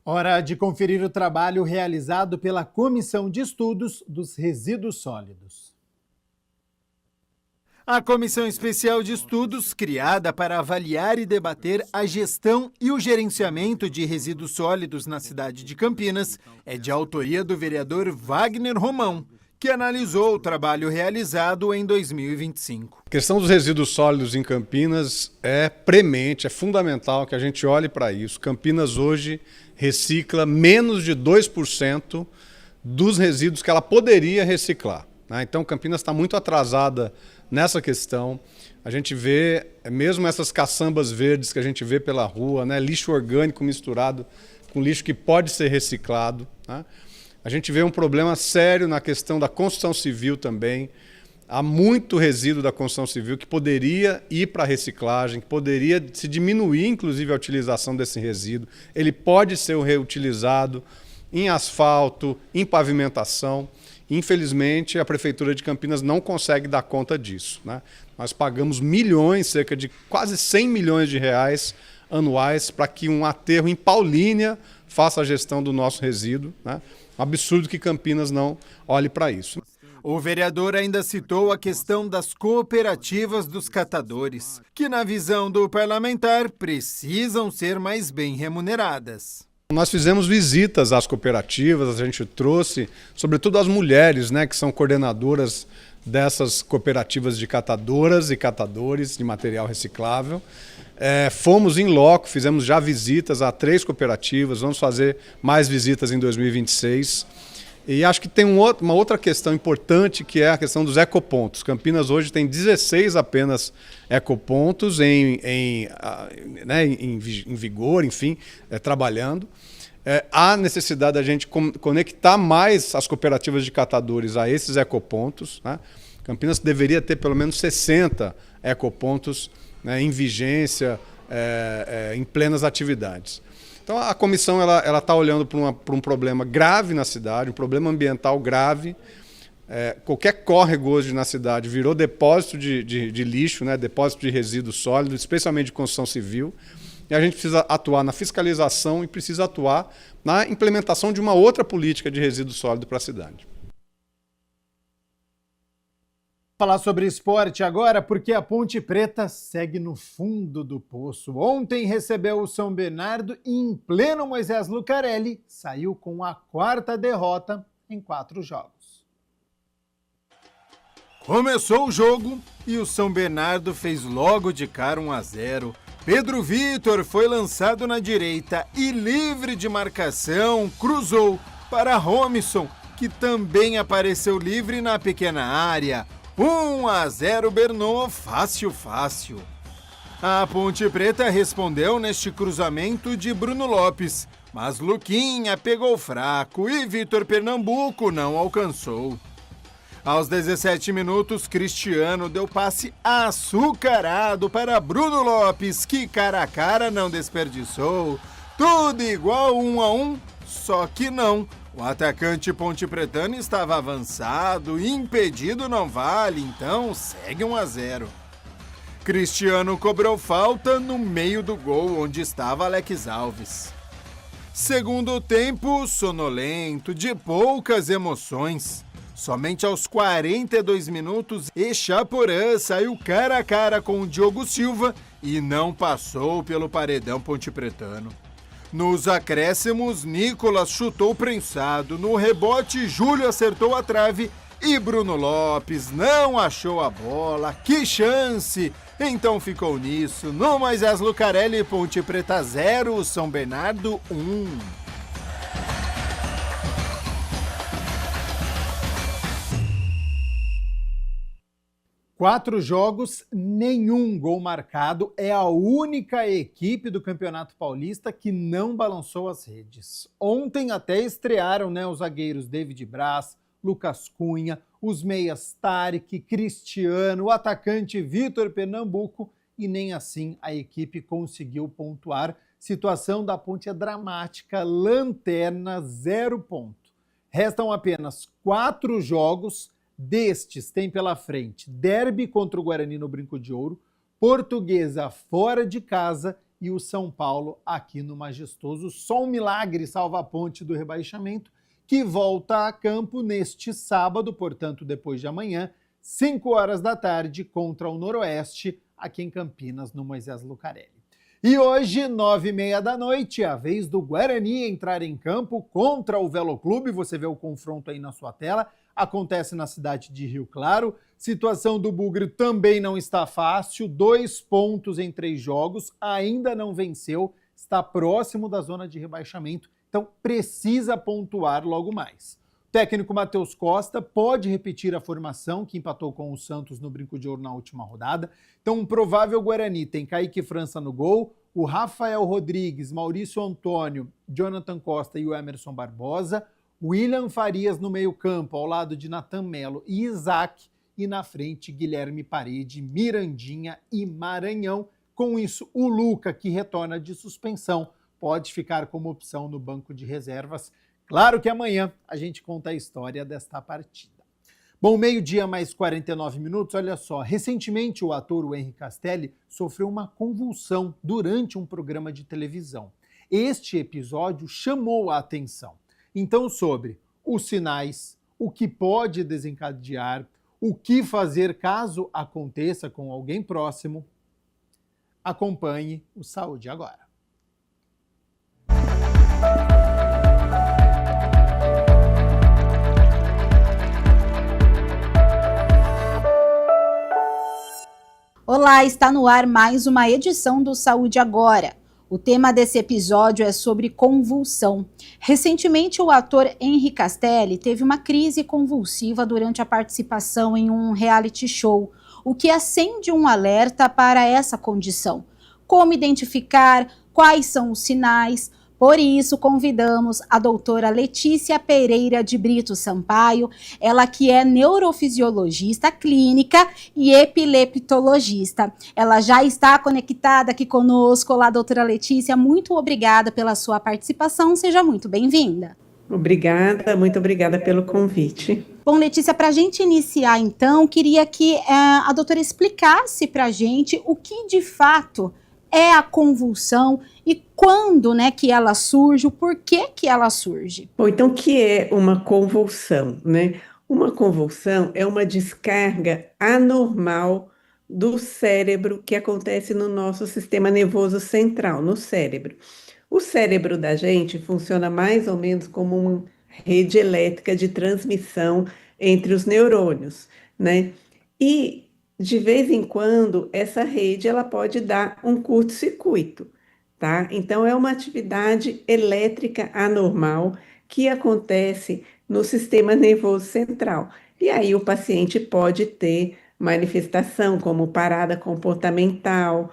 Hora de conferir o trabalho realizado pela Comissão de Estudos dos Resíduos Sólidos. A Comissão Especial de Estudos, criada para avaliar e debater a gestão e o gerenciamento de resíduos sólidos na cidade de Campinas, é de autoria do vereador Wagner Romão, que analisou o trabalho realizado em 2025. A questão dos resíduos sólidos em Campinas é premente, é fundamental que a gente olhe para isso. Campinas hoje recicla menos de 2% dos resíduos que ela poderia reciclar, né? Então Campinas está muito atrasada nessa questão. A gente vê, mesmo essas caçambas verdes que a gente vê pela rua, né? Lixo orgânico misturado com lixo que pode ser reciclado, né? A gente vê um problema sério na questão da construção civil também. Há muito resíduo da construção civil que poderia ir para a reciclagem, que poderia se diminuir, inclusive, a utilização desse resíduo. Ele pode ser reutilizado em asfalto, em pavimentação. Infelizmente, a Prefeitura de Campinas não consegue dar conta disso, né? Nós pagamos milhões, cerca de quase 100 milhões de reais anuais para que um aterro em Paulínia faça a gestão do nosso resíduo, né? Um absurdo que Campinas não olhe para isso. O vereador ainda citou a questão das cooperativas dos catadores, que, na visão do parlamentar, precisam ser mais bem remuneradas. Nós fizemos visitas às cooperativas, a gente trouxe, sobretudo as mulheres, né, que são coordenadoras dessas cooperativas de catadoras e catadores de material reciclável. Fomos em loco, fizemos já visitas a 3 cooperativas, vamos fazer mais visitas em 2026. E acho que tem uma outra questão importante, que é a questão dos ecopontos. Campinas hoje tem 16 apenas ecopontos em vigor, enfim, trabalhando. Há necessidade da gente conectar mais as cooperativas de catadores a esses ecopontos, né? Campinas deveria ter pelo menos 60 ecopontos, né, em vigência, em plenas atividades. Então a comissão ela está olhando para um problema grave na cidade, um problema ambiental grave. Qualquer córrego hoje na cidade virou depósito de lixo, né, depósito de resíduos sólidos, especialmente de construção civil. E a gente precisa atuar na fiscalização e precisa atuar na implementação de uma outra política de resíduo sólido para a cidade. Falar sobre esporte agora, porque a Ponte Preta segue no fundo do poço. Ontem recebeu o São Bernardo e, em pleno Moisés Lucarelli, saiu com a 4ª derrota em 4 jogos. Começou o jogo e o São Bernardo fez logo de cara 1-0. Pedro Vitor foi lançado na direita e, livre de marcação, cruzou para Romison, que também apareceu livre na pequena área. 1-0 Bernô, fácil. A Ponte Preta respondeu neste cruzamento de Bruno Lopes, mas Luquinha pegou fraco e Vitor Pernambuco não alcançou. Aos 17 minutos, Cristiano deu passe açucarado para Bruno Lopes, que cara a cara não desperdiçou. Tudo igual 1-1, só que não. O atacante pontepretano estava avançado, impedido não vale, então segue 1-0. Cristiano cobrou falta no meio do gol, onde estava Alex Alves. Segundo tempo sonolento, de poucas emoções. Somente aos 42 minutos, Echaporã saiu cara a cara com o Diogo Silva e não passou pelo paredão pontepretano. Nos acréscimos, Nicolas chutou prensado. No rebote, Júlio acertou a trave e Bruno Lopes não achou a bola. Que chance! Então ficou nisso. No Moisés Lucarelli, Ponte Preta 0, São Bernardo 1. Quatro jogos, nenhum gol marcado. É a única equipe do Campeonato Paulista que não balançou as redes. Ontem até estrearam, os zagueiros David Braz, Lucas Cunha, os meias Tarek, Cristiano, o atacante Vitor Pernambuco, e nem assim a equipe conseguiu pontuar. Situação da Ponte é dramática, lanterna, 0 ponto. Restam apenas 4 jogos. Destes tem pela frente derby contra o Guarani no Brinco de Ouro, Portuguesa fora de casa e o São Paulo aqui no Majestoso. Só um milagre salva a Ponte do rebaixamento, que volta a campo neste sábado, portanto depois de amanhã, 5 horas da tarde, contra o Noroeste, aqui em Campinas, no Moisés Lucarelli. E hoje, 9h30 da noite, é a vez do Guarani entrar em campo contra o Veloclube. Você vê o confronto aí na sua tela. Acontece na cidade de Rio Claro. Situação do Bugre também não está fácil. 2 pontos em 3 jogos. Ainda não venceu. Está próximo da zona de rebaixamento. Então precisa pontuar logo mais. O técnico Matheus Costa pode repetir a formação que empatou com o Santos no Brinco de Ouro na última rodada. Então, um provável Guarani tem Kaique França no gol, o Rafael Rodrigues, Maurício Antônio, Jonathan Costa e o Emerson Barbosa, William Farias no meio-campo, ao lado de Natan Melo e Isaac, e na frente Guilherme Parede, Mirandinha e Maranhão. Com isso, o Luca, que retorna de suspensão, pode ficar como opção no banco de reservas. Claro que amanhã a gente conta a história desta partida. Bom, 12h mais 49 minutos, olha só. Recentemente o ator Henri Castelli sofreu uma convulsão durante um programa de televisão. Este episódio chamou a atenção. Então, sobre os sinais, o que pode desencadear, o que fazer caso aconteça com alguém próximo, acompanhe o Saúde Agora. Olá, está no ar mais uma edição do Saúde Agora. O tema desse episódio é sobre convulsão. Recentemente, o ator Henri Castelli teve uma crise convulsiva durante a participação em um reality show, o que acende um alerta para essa condição. Como identificar, quais são os sinais? Por isso, convidamos a doutora Letícia Pereira de Brito Sampaio, ela que é neurofisiologista clínica e epileptologista. Ela já está conectada aqui conosco. Olá, doutora Letícia, muito obrigada pela sua participação, seja muito bem-vinda. Obrigada, muito obrigada pelo convite. Bom, Letícia, para a gente iniciar então, queria que a doutora explicasse para a gente o que de fato é a convulsão e quando, né, que ela surge, o porquê que ela surge. Bom, então o que é uma convulsão, né? Uma convulsão é uma descarga anormal do cérebro que acontece no nosso sistema nervoso central, no cérebro. O cérebro da gente funciona mais ou menos como uma rede elétrica de transmissão entre os neurônios, né? E de vez em quando, essa rede ela pode dar um curto-circuito, tá? Então, é uma atividade elétrica anormal que acontece no sistema nervoso central. E aí o paciente pode ter manifestação como parada comportamental,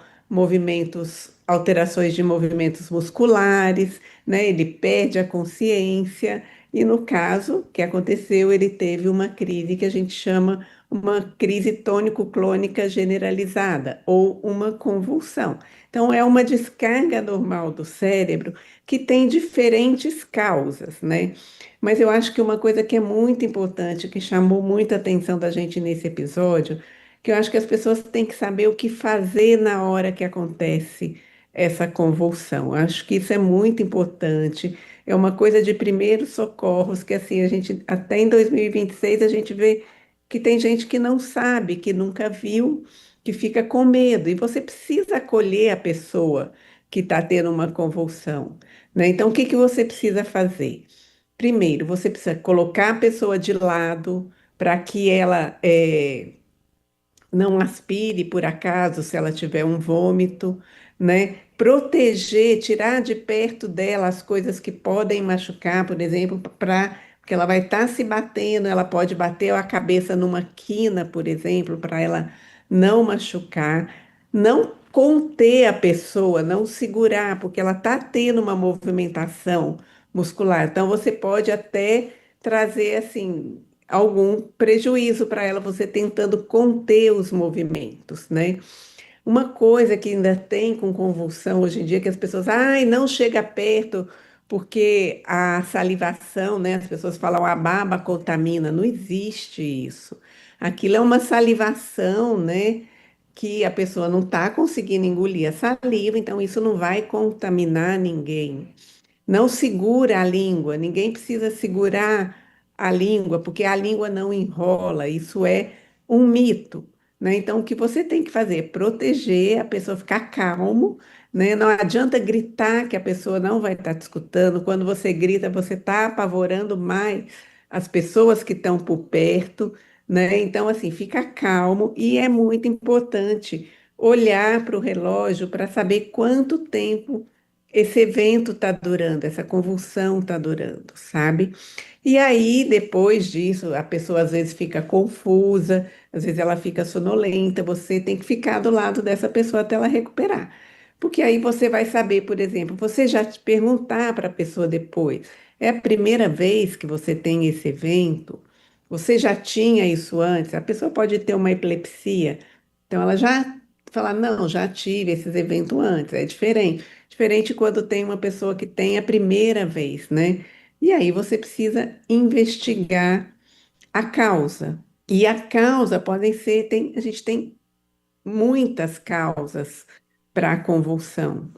alterações de movimentos musculares, né? Ele perde a consciência e no caso que aconteceu, ele teve uma crise que a gente chama uma crise tônico-clônica generalizada ou uma convulsão. Então, é uma descarga normal do cérebro que tem diferentes causas, né? Mas eu acho que uma coisa que é muito importante, que chamou muita atenção da gente nesse episódio, que eu acho que as pessoas têm que saber o que fazer na hora que acontece essa convulsão. Acho que isso é muito importante. É uma coisa de primeiros socorros que, assim, a gente, até em 2026, a gente vê que tem gente que não sabe, que nunca viu, que fica com medo. E você precisa acolher a pessoa que está tendo uma convulsão, né? Então, o que você precisa fazer? Primeiro, você precisa colocar a pessoa de lado para que ela não aspire, por acaso, se ela tiver um vômito, né? Proteger, tirar de perto dela as coisas que podem machucar, por exemplo, porque ela vai estar se batendo, ela pode bater a cabeça numa quina, por exemplo, para ela não machucar, não conter a pessoa, não segurar, porque ela está tendo uma movimentação muscular. Então, você pode até trazer, assim, algum prejuízo para ela, você tentando conter os movimentos, né? Uma coisa que ainda tem com convulsão hoje em dia, que as pessoas, não chega perto, porque a salivação, né? As pessoas falam a baba contamina, não existe isso. Aquilo é uma salivação, né? Que a pessoa não está conseguindo engolir a saliva, então isso não vai contaminar ninguém. Não segura a língua, ninguém precisa segurar a língua, porque a língua não enrola, isso é um mito, né? Então, o que você tem que fazer é proteger, a pessoa ficar calmo, né? Não adianta gritar que a pessoa não vai estar te escutando. Quando você grita, você está apavorando mais as pessoas que estão por perto, né? Então, assim, fica calmo e é muito importante olhar para o relógio para saber quanto tempo esse evento está durando, essa convulsão está durando, sabe? E aí, depois disso, a pessoa às vezes fica confusa, às vezes ela fica sonolenta, você tem que ficar do lado dessa pessoa até ela recuperar. Porque aí você vai saber, por exemplo, você já te perguntar para a pessoa depois, é a primeira vez que você tem esse evento? Você já tinha isso antes? A pessoa pode ter uma epilepsia, então ela já fala, não, já tive esses eventos antes, é diferente. Diferente quando tem uma pessoa que tem a primeira vez, né? E aí você precisa investigar a causa. E a causa podem ser, a gente tem muitas causas para a convulsão,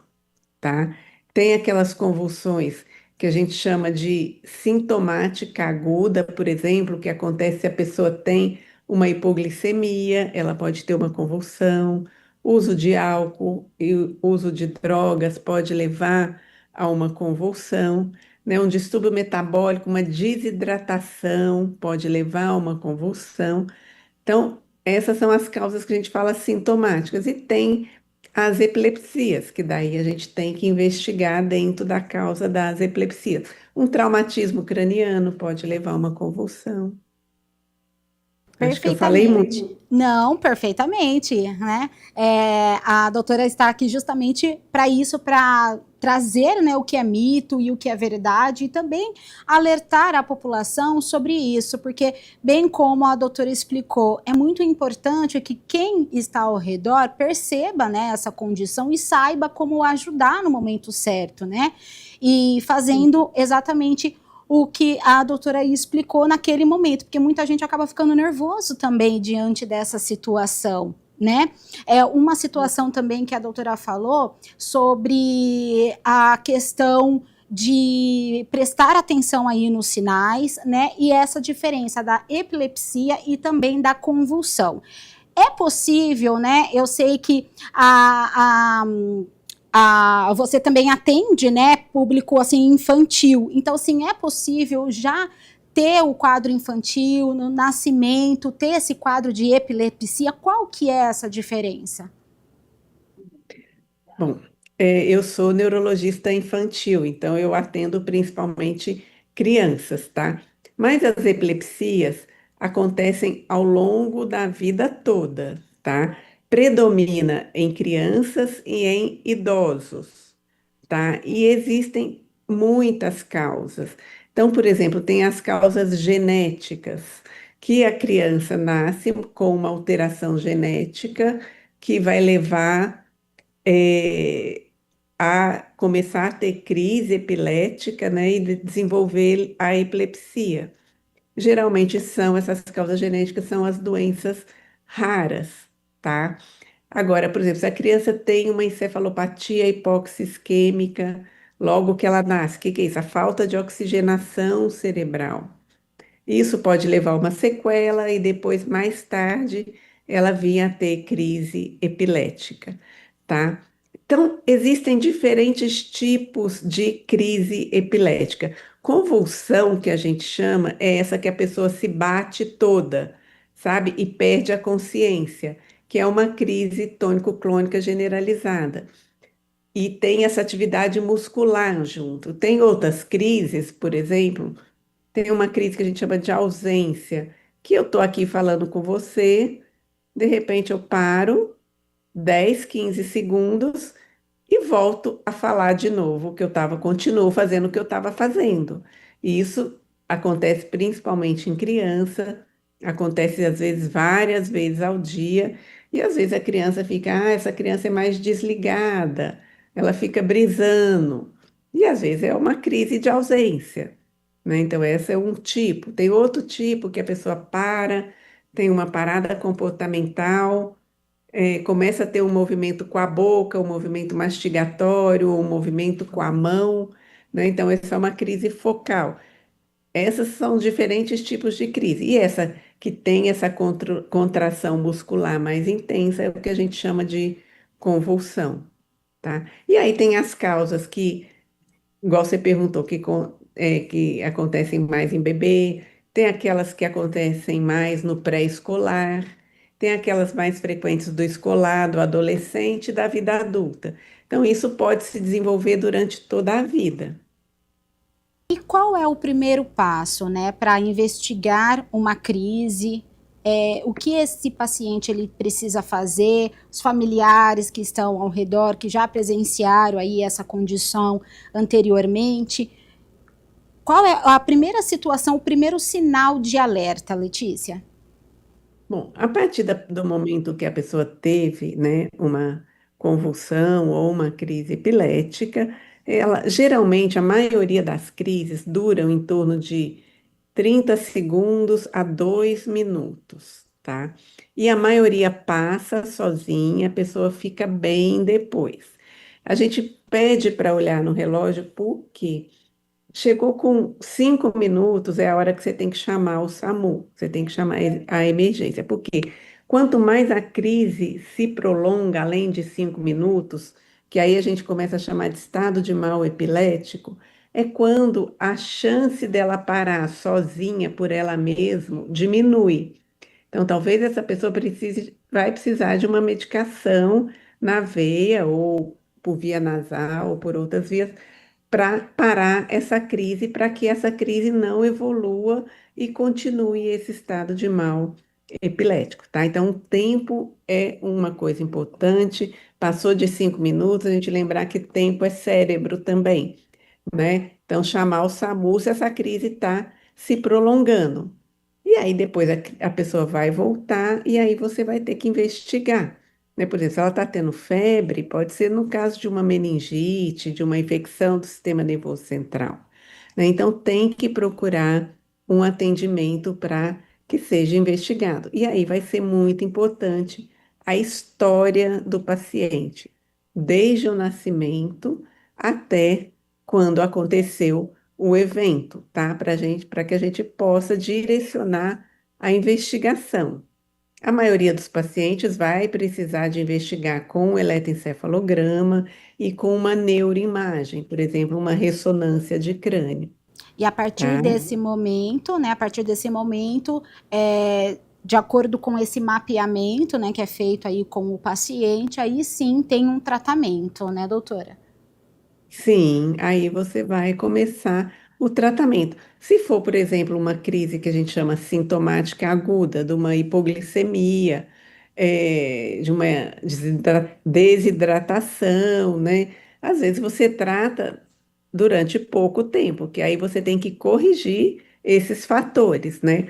tá? Tem aquelas convulsões que a gente chama de sintomática aguda, por exemplo, que acontece se a pessoa tem uma hipoglicemia, ela pode ter uma convulsão, uso de álcool e uso de drogas pode levar a uma convulsão, né? Um distúrbio metabólico, uma desidratação pode levar a uma convulsão. Então, essas são as causas que a gente fala sintomáticas. E tem as epilepsias, que daí a gente tem que investigar dentro da causa das epilepsias. Um traumatismo craniano pode levar a uma convulsão. Acho que eu falei muito. Não, perfeitamente, né? A doutora está aqui justamente para isso, para trazer, né, o que é mito e o que é verdade e também alertar a população sobre isso, porque, bem como a doutora explicou, é muito importante que quem está ao redor perceba, né, essa condição e saiba como ajudar no momento certo, né? E fazendo exatamente o que a doutora explicou naquele momento, porque muita gente acaba ficando nervoso também diante dessa situação, né? É uma situação também que a doutora falou sobre a questão de prestar atenção aí nos sinais, né? E essa diferença da epilepsia e também da convulsão. É possível, né? Eu sei que você também atende, né, público assim infantil. Então, assim, é possível já ter o quadro infantil no nascimento, ter esse quadro de epilepsia? Qual que é essa diferença? Bom, eu sou neurologista infantil, então eu atendo principalmente crianças, tá? Mas as epilepsias acontecem ao longo da vida toda, tá? Predomina em crianças e em idosos, tá? E existem muitas causas. Então, por exemplo, tem as causas genéticas, que a criança nasce com uma alteração genética que vai levar a começar a ter crise epilética, né, e desenvolver a epilepsia. Geralmente essas causas genéticas são as doenças raras, tá? Agora, por exemplo, se a criança tem uma encefalopatia hipoxisquêmica logo que ela nasce, o que é isso? A falta de oxigenação cerebral. Isso pode levar a uma sequela e depois, mais tarde, ela vinha a ter crise epilética, tá? Então, existem diferentes tipos de crise epilética. Convulsão, que a gente chama, é essa que a pessoa se bate toda, sabe? E perde a consciência, que é uma crise tônico-clônica generalizada. E tem essa atividade muscular junto. Tem outras crises, por exemplo, tem uma crise que a gente chama de ausência, que eu estou aqui falando com você, de repente eu paro 10, 15 segundos e volto a falar de novo continuo fazendo o que eu estava fazendo. E isso acontece principalmente em criança, acontece às vezes várias vezes ao dia, e às vezes a criança fica, essa criança é mais desligada, ela fica brisando, e às vezes é uma crise de ausência, né? Então, esse é um tipo. Tem outro tipo que a pessoa tem uma parada comportamental, começa a ter um movimento com a boca, um movimento mastigatório, um movimento com a mão, né? Então, essa é uma crise focal. Esses são diferentes tipos de crise. E essa que tem essa contração muscular mais intensa é o que a gente chama de convulsão, tá? E aí tem as causas que, igual você perguntou, que acontecem mais em bebê, tem aquelas que acontecem mais no pré-escolar, tem aquelas mais frequentes do escolar, do adolescente e da vida adulta. Então, isso pode se desenvolver durante toda a vida. E qual é o primeiro passo, né, para investigar uma crise? O que esse paciente ele precisa fazer? Os familiares que estão ao redor, que já presenciaram aí essa condição anteriormente. Qual é a primeira situação, o primeiro sinal de alerta, Letícia? Bom, a partir do momento que a pessoa teve, né, uma convulsão ou uma crise epilética, geralmente a maioria das crises duram em torno de 30 segundos a 2 minutos, tá? E a maioria passa sozinha, a pessoa fica bem depois. A gente pede para olhar no relógio porque chegou com 5 minutos, é a hora que você tem que chamar o SAMU, você tem que chamar a emergência, porque quanto mais a crise se prolonga além de 5 minutos, que aí a gente começa a chamar de estado de mal epilético, é quando a chance dela parar sozinha por ela mesma diminui. Então, talvez essa pessoa vai precisar de uma medicação na veia ou por via nasal ou por outras vias para parar essa crise, para que essa crise não evolua e continue esse estado de mal epilético, tá? Então, o tempo é uma coisa importante. Passou de 5 minutos, a gente lembrar que tempo é cérebro também, né? Então, chamar o SAMU se essa crise está se prolongando. E aí, depois a pessoa vai voltar e aí você vai ter que investigar. Né? Por exemplo, se ela está tendo febre, pode ser no caso de uma meningite, de uma infecção do sistema nervoso central. Né? Então, tem que procurar um atendimento para que seja investigado. E aí vai ser muito importante a história do paciente, desde o nascimento até quando aconteceu o evento, tá? Para que a gente possa direcionar a investigação. A maioria dos pacientes vai precisar de investigar com o eletroencefalograma e com uma neuroimagem, por exemplo, uma ressonância de crânio. E a partir desse momento, né, de acordo com esse mapeamento, né, que é feito aí com o paciente, aí sim tem um tratamento, né, doutora? Sim, aí você vai começar o tratamento. Se for, por exemplo, uma crise que a gente chama sintomática aguda, de uma hipoglicemia, de uma desidratação, né? Às vezes você trata durante pouco tempo, que aí você tem que corrigir esses fatores, né?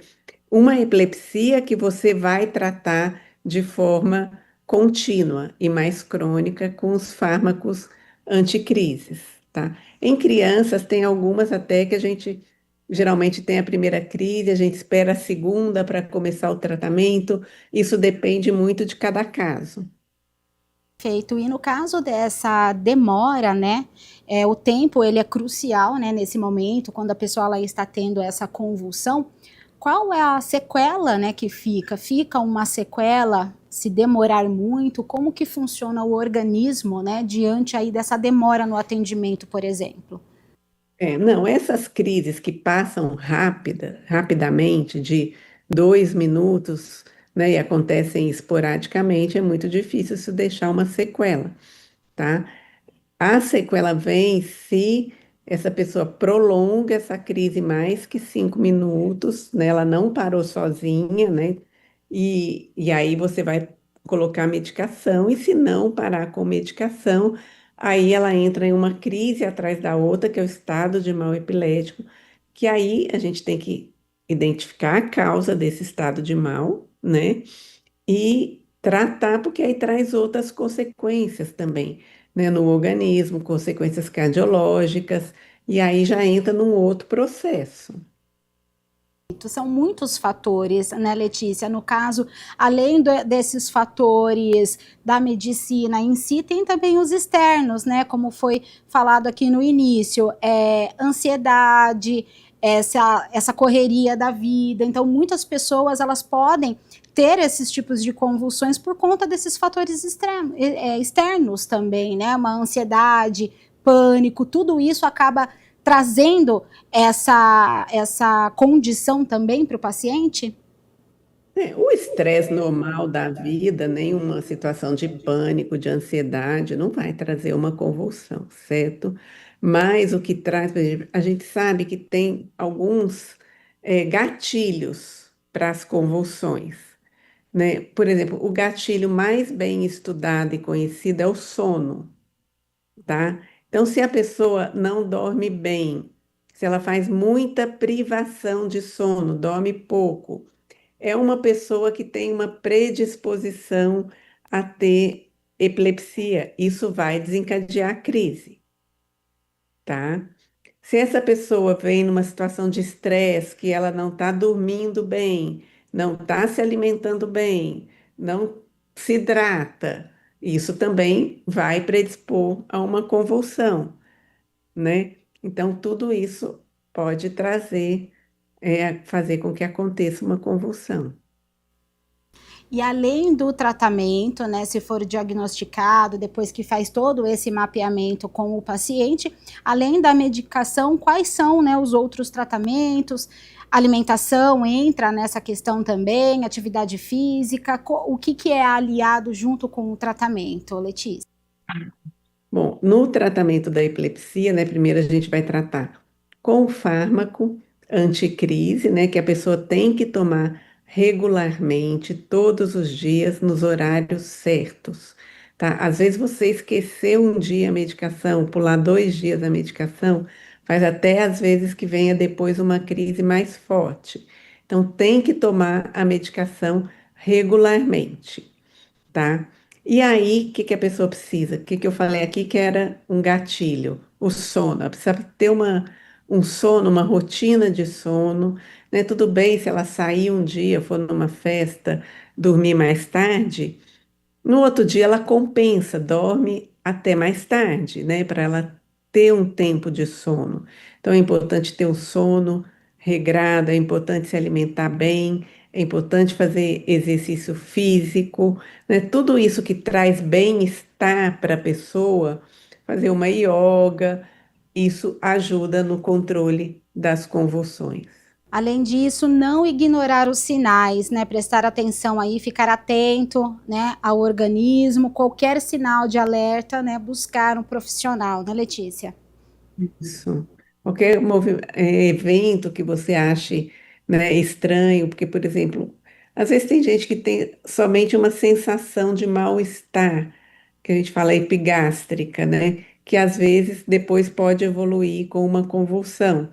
Uma epilepsia que você vai tratar de forma contínua e mais crônica com os fármacos anticrises, tá? Em crianças, tem algumas até que a gente geralmente tem a primeira crise, a gente espera a segunda para começar o tratamento, isso depende muito de cada caso. Perfeito. E no caso dessa demora, né, o tempo ele é crucial, né, nesse momento, quando a pessoa ela está tendo essa convulsão. Qual é a sequela, né, que fica? Fica uma sequela se demorar muito? Como que funciona o organismo, né, diante aí dessa demora no atendimento, por exemplo? Não, essas crises que passam rapidamente, de 2 minutos, né, e acontecem esporadicamente, é muito difícil isso deixar uma sequela, tá? A sequela vem se essa pessoa prolonga essa crise mais que 5 minutos, né? Ela não parou sozinha, né? E aí você vai colocar medicação, e se não parar com medicação, aí ela entra em uma crise atrás da outra, que é o estado de mal epilético, que aí a gente tem que identificar a causa desse estado de mal, né? E tratar, porque aí traz outras consequências também, né, no organismo, consequências cardiológicas, e aí já entra num outro processo. São muitos fatores, né, Letícia? No caso, além desses fatores da medicina em si, tem também os externos, né? Como foi falado aqui no início, ansiedade, essa correria da vida. Então, muitas pessoas, elas podem ter esses tipos de convulsões por conta desses fatores externos também, né? Uma ansiedade, pânico, tudo isso acaba trazendo essa condição também para o paciente? O estresse normal da vida, nenhuma situação de pânico, de ansiedade, não vai trazer uma convulsão, certo? Mas o que traz, por exemplo, a gente sabe que tem alguns gatilhos para as convulsões, né? Por exemplo, o gatilho mais bem estudado e conhecido é o sono, tá? Então, se a pessoa não dorme bem, se ela faz muita privação de sono, dorme pouco, é uma pessoa que tem uma predisposição a ter epilepsia. Isso vai desencadear a crise, tá? Se essa pessoa vem numa situação de estresse, que ela não está dormindo bem, não está se alimentando bem, não se hidrata, isso também vai predispor a uma convulsão, né? Então, tudo isso pode trazer, fazer com que aconteça uma convulsão. E além do tratamento, né, se for diagnosticado, depois que faz todo esse mapeamento com o paciente, além da medicação, quais são, né, os outros tratamentos? Alimentação entra nessa questão também, atividade física, o que é aliado junto com o tratamento, Letícia? Bom, no tratamento da epilepsia, né, primeiro a gente vai tratar com o fármaco anticrise, né, que a pessoa tem que tomar regularmente, todos os dias, nos horários certos, tá? Às vezes você esqueceu um dia a medicação, pular 2 dias a medicação, faz até às vezes que venha depois uma crise mais forte. Então, tem que tomar a medicação regularmente, tá? E aí, o que a pessoa precisa? O que eu falei aqui que era um gatilho? O sono. Ela precisa ter um sono, uma rotina de sono, né? Tudo bem se ela sair um dia, for numa festa, dormir mais tarde, no outro dia ela compensa, dorme até mais tarde, né? Para ela ter um tempo de sono. Então é importante ter um sono regrado, é importante se alimentar bem, é importante fazer exercício físico, né? Tudo isso que traz bem-estar para a pessoa, fazer uma yoga, isso ajuda no controle das convulsões. Além disso, não ignorar os sinais, né? Prestar atenção aí, ficar atento, né, ao organismo, qualquer sinal de alerta, né? Buscar um profissional, né, Letícia? Isso. Qualquer evento que você ache, né, estranho, porque, por exemplo, às vezes tem gente que tem somente uma sensação de mal-estar, que a gente fala epigástrica, né? Que às vezes depois pode evoluir com uma convulsão.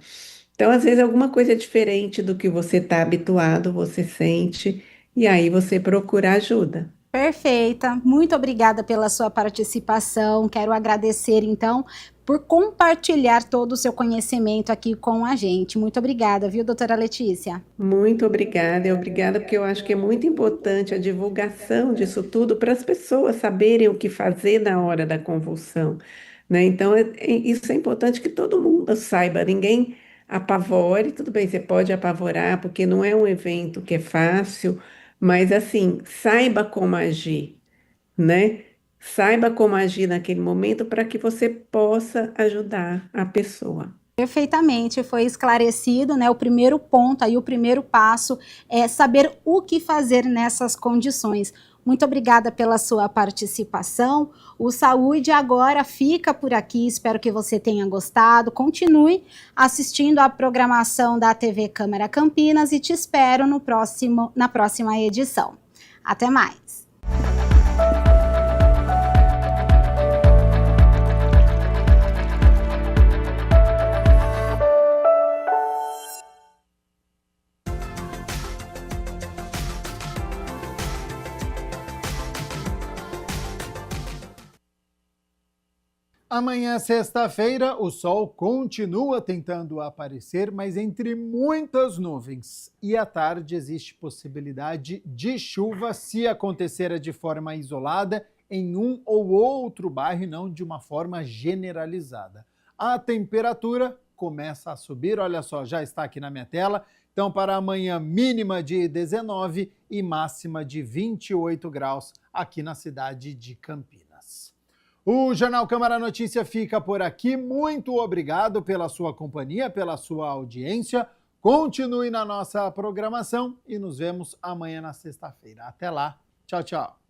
Então, às vezes, alguma coisa diferente do que você está habituado, você sente, e aí você procura ajuda. Perfeita, muito obrigada pela sua participação. Quero agradecer, então, por compartilhar todo o seu conhecimento aqui com a gente. Muito obrigada, viu, doutora Letícia? Muito obrigada, e obrigada porque eu acho que é muito importante a divulgação disso tudo para as pessoas saberem o que fazer na hora da convulsão, né? Então, isso é importante que todo mundo saiba, ninguém apavore, tudo bem, você pode apavorar, porque não é um evento que é fácil, mas assim, saiba como agir, né? Saiba como agir naquele momento para que você possa ajudar a pessoa. Perfeitamente, foi esclarecido, né? O primeiro ponto aí, o primeiro passo é saber o que fazer nessas condições. Muito obrigada pela sua participação. O Saúde agora fica por aqui. Espero que você tenha gostado. Continue assistindo a programação da TV Câmara Campinas e te espero na próxima edição. Até mais. Amanhã, sexta-feira, o sol continua tentando aparecer, mas entre muitas nuvens. E à tarde existe possibilidade de chuva se acontecer de forma isolada em um ou outro bairro e não de uma forma generalizada. A temperatura começa a subir. Olha só, já está aqui na minha tela. Então, para amanhã, mínima de 19 e máxima de 28 graus aqui na cidade de Campinas. O Jornal Câmara Notícia fica por aqui. Muito obrigado pela sua companhia, pela sua audiência. Continue na nossa programação e nos vemos amanhã na sexta-feira. Até lá. Tchau, tchau.